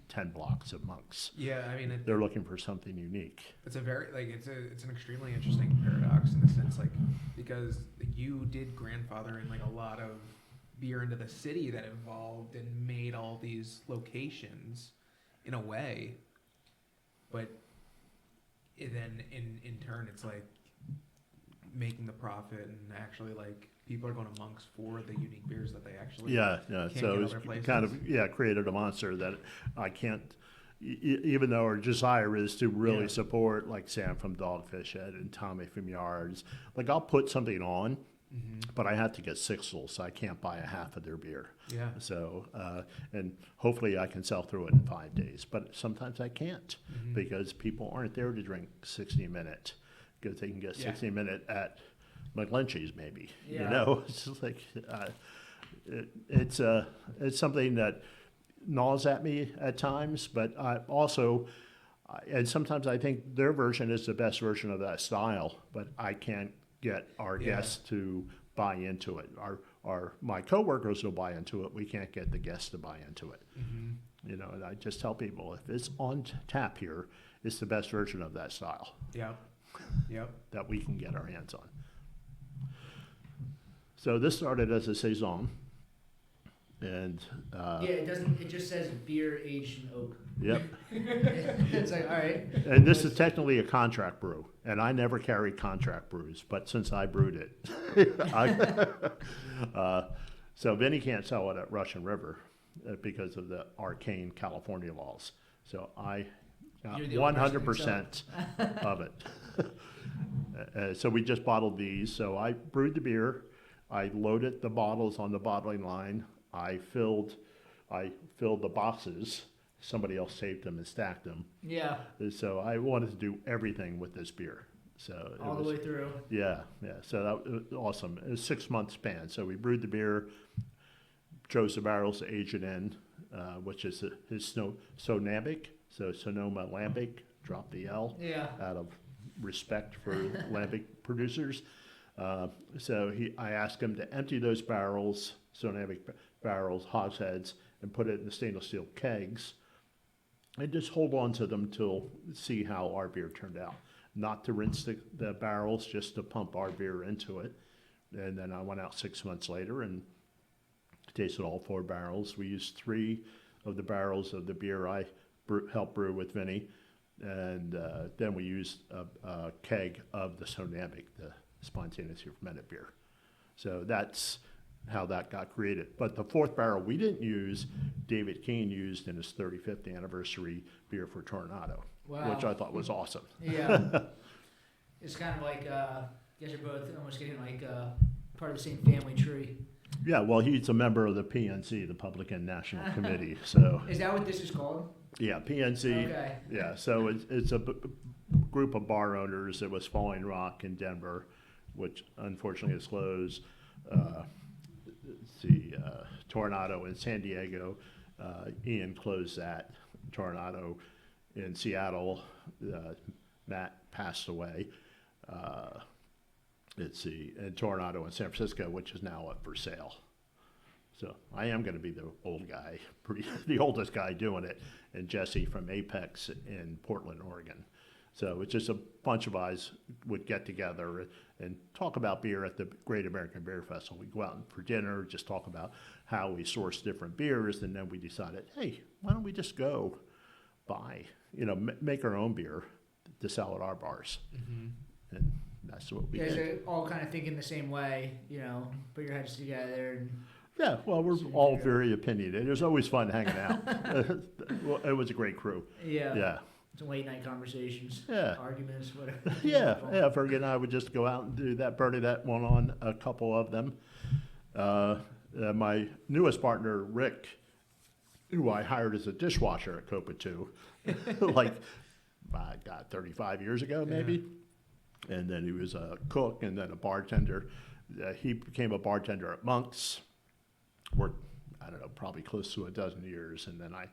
10 blocks of Monk's. Yeah, I mean, They're looking for something unique. it's a very it's an extremely interesting paradox in the sense because you did grandfather in a lot of beer into the city that evolved and made all these locations in a way, but then in turn it's like making the profit and actually like people are going to Monk's for the unique beers that they actually Yeah. can't So get it's other places. kind of created a monster that I can't. Even though our desire is to really support like Sam from Dogfish Head and Tommy from Yards, like I'll put something on, but I have to get sixels, so I can't buy a half of their beer. Yeah. So, and hopefully I can sell through it in 5 days, but sometimes I can't because people aren't there to drink 60-minute because they can get 60-minute at McLinchey's maybe. Yeah. You know, it's just like it's something that gnaws at me at times, but I also, and sometimes I think their version is the best version of that style, but I can't get our guests to buy into it. My coworkers will buy into it. We can't get the guests to buy into it. You know, and I just tell people if it's on tap here, it's the best version of that style Yep. that we can get our hands on. So this started as a saison. And it just says beer aged in oak. yep. It's like, all right. And this is technically a contract brew, and I never carry contract brews, but since I brewed it, so Vinny can't sell it at Russian River because of the arcane California laws. So I got You're the only person who can 100% of it. So we just bottled these. So I brewed the beer, I loaded the bottles on the bottling line. I filled the boxes. Somebody else saved them and stacked them. Yeah. So I wanted to do everything with this beer. So it All the way through. Yeah. So that was awesome. It was a 6-month span. So we brewed the beer, chose the barrels to age it in, which is his Sonambic. So Sonoma Lambic, drop the L. Yeah. Out of respect for lambic producers. So I asked him to empty those barrels, Sonambic barrels, hogsheads, and put it in the stainless steel kegs, and just hold on to them till see how our beer turned out. Not to rinse the barrels, just to pump our beer into it. And then I went out 6 months later and tasted all 4 barrels. We used 3 of the barrels of the beer I helped brew with Vinny, and then we used a keg of the Sonambic, the spontaneously fermented beer. So that's how that got created. But the 4th barrel we didn't use, David Keane used in his 35th anniversary beer for Tornado, which I thought was awesome. Yeah. It's kind of like, you guys are both almost getting like part of the same family tree. Yeah, well, he's a member of the PNC, the Publican National Committee. So Is that what this is called? yeah, PNC. Okay. Yeah, so it's a group of bar owners. It was Falling Rock in Denver, which unfortunately is closed. Tornado in San Diego. Ian closed that. Tornado in Seattle. Matt passed away. And Tornado in San Francisco, which is now up for sale. So I am going to be the old guy, the oldest guy doing it, and Jesse from Apex in Portland, Oregon. So it's just a bunch of us would get together and talk about beer at the Great American Beer Festival. We go out for dinner, just talk about how we source different beers, and then we decided, hey, why don't we just go buy, make our own beer to sell at our bars. And that's what we You guys did. are all kind of thinking the same way, put your heads together. And Yeah, well, we're all very opinionated. It was always fun hanging out. Well, it was a great crew. Yeah. Some late night conversations, Yeah. arguments, whatever. Yeah, Fergie and I would just go out and do that, Bernadette one on a couple of them. My newest partner, Rick, who I hired as a dishwasher at Copa 2, like, 35 years ago, maybe. And then he was a cook and then a bartender. He became a bartender at Monk's, worked, probably close to a dozen years. And then I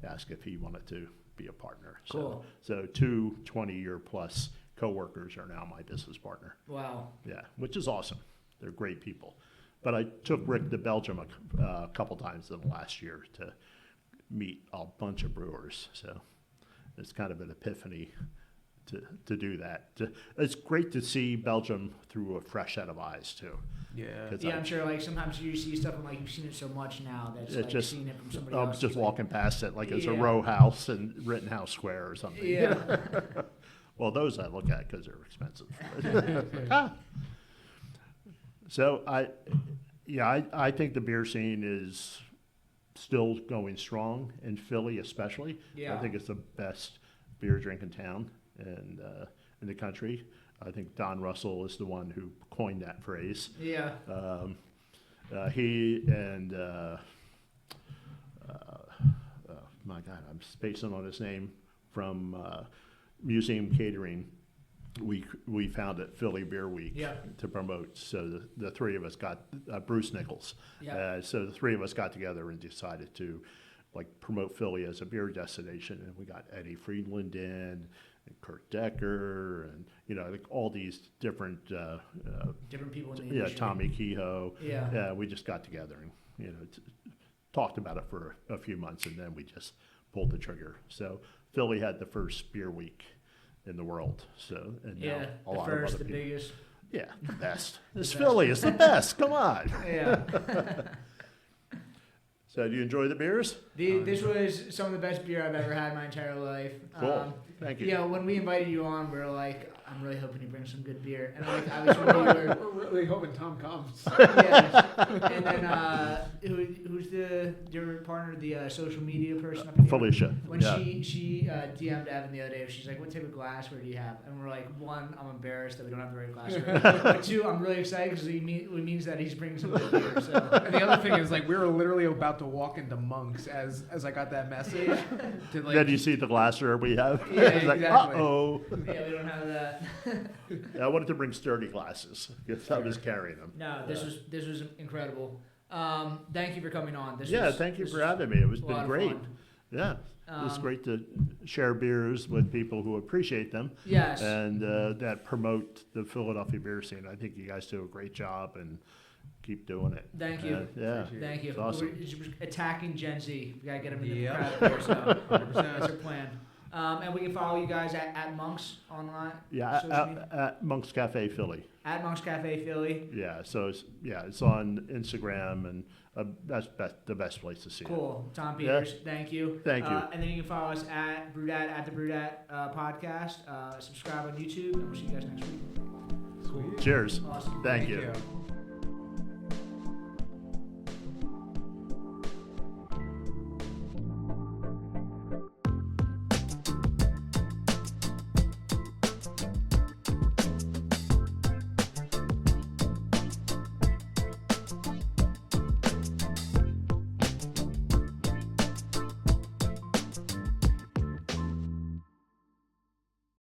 asked if he wanted to be a partner. Cool. So 2 20-year plus coworkers are now my business partner. Wow. Yeah, which is awesome. They're great people. But I took Rick to Belgium a couple times in the last year to meet a bunch of brewers. So it's kind of an epiphany to do that. It's great to see Belgium through a fresh set of eyes too. Yeah. Yeah, I'm sure. Like sometimes you see stuff and like you've seen it so much now that's It's like just- seeing it from somebody I'm else. just it's like- walking past it like it's a Yeah. row house in Rittenhouse Square or something. Yeah. Well, those I look at because they're expensive. So I think the beer scene is still going strong in Philly, especially. Yeah. I think it's the best beer drinking town in the country. I think Don Russell is the one who coined that phrase. Yeah. He and my God, I'm spacing on his name from Museum Catering. We founded Philly Beer Week Yeah. to promote. So the three of us got Bruce Nichols. Yeah. So the three of us got together and decided to promote Philly as a beer destination, and we got Eddie Friedland in, and Kurt Decker, and all these different Different people in the industry. Tommy Kehoe. Yeah. We just got together and talked about it for a few months, and then we just pulled the trigger. So Philly had the first beer week in the world. So and now Yeah. a The lot first, of other the people. biggest. Yeah, the best. It's best. Philly. It's the best. Come on. Yeah. So do you enjoy the beers? This was some of the best beer I've ever had in my entire life. Cool. Thank you. When we invited you on, we were like, I'm really hoping you bring some good beer. And I was when you were, We're really hoping Tom comes. yeah. And then who's your partner, the social media person up in New York? Felicia. When Yeah. she DM'd Evan the other day, she's like, "What type of glassware do you have?" And we're like, "1, I'm embarrassed that we don't have the right glassware. But 2, I'm really excited because it means that he's bringing some good beer." So. And the other thing is, we were literally about to walk into Monk's as I got that message. To, Then you see the glassware we have. Yeah, It's like, exactly. uh-oh. Yeah, we don't have that. I wanted to bring sturdy glasses because I was carrying them. No, this was incredible. Thank you for coming on. Thank you for having me. It was a lot been of great. fun. Yeah, it's great to share beers with people who appreciate them Yes. and that promote the Philadelphia beer scene. I think you guys do a great job and keep doing it. Thank you. Yeah, Thank you. It's awesome. We're attacking Gen Z. We gotta get them in the Yep. crowd here. So that's our plan. And we can follow you guys at Monks online. Yeah, social media? at Monk's Cafe Philly. At Monks Cafe Philly. Yeah, so it's on Instagram, and that's the best place to see it. Cool. Tom Peters, thank you. Thank you. And then you can follow us at Brewdat at the Brewdat podcast. Subscribe on YouTube, and we'll see you guys next week. Sweet. Cheers. Awesome. Thank Thank you. you.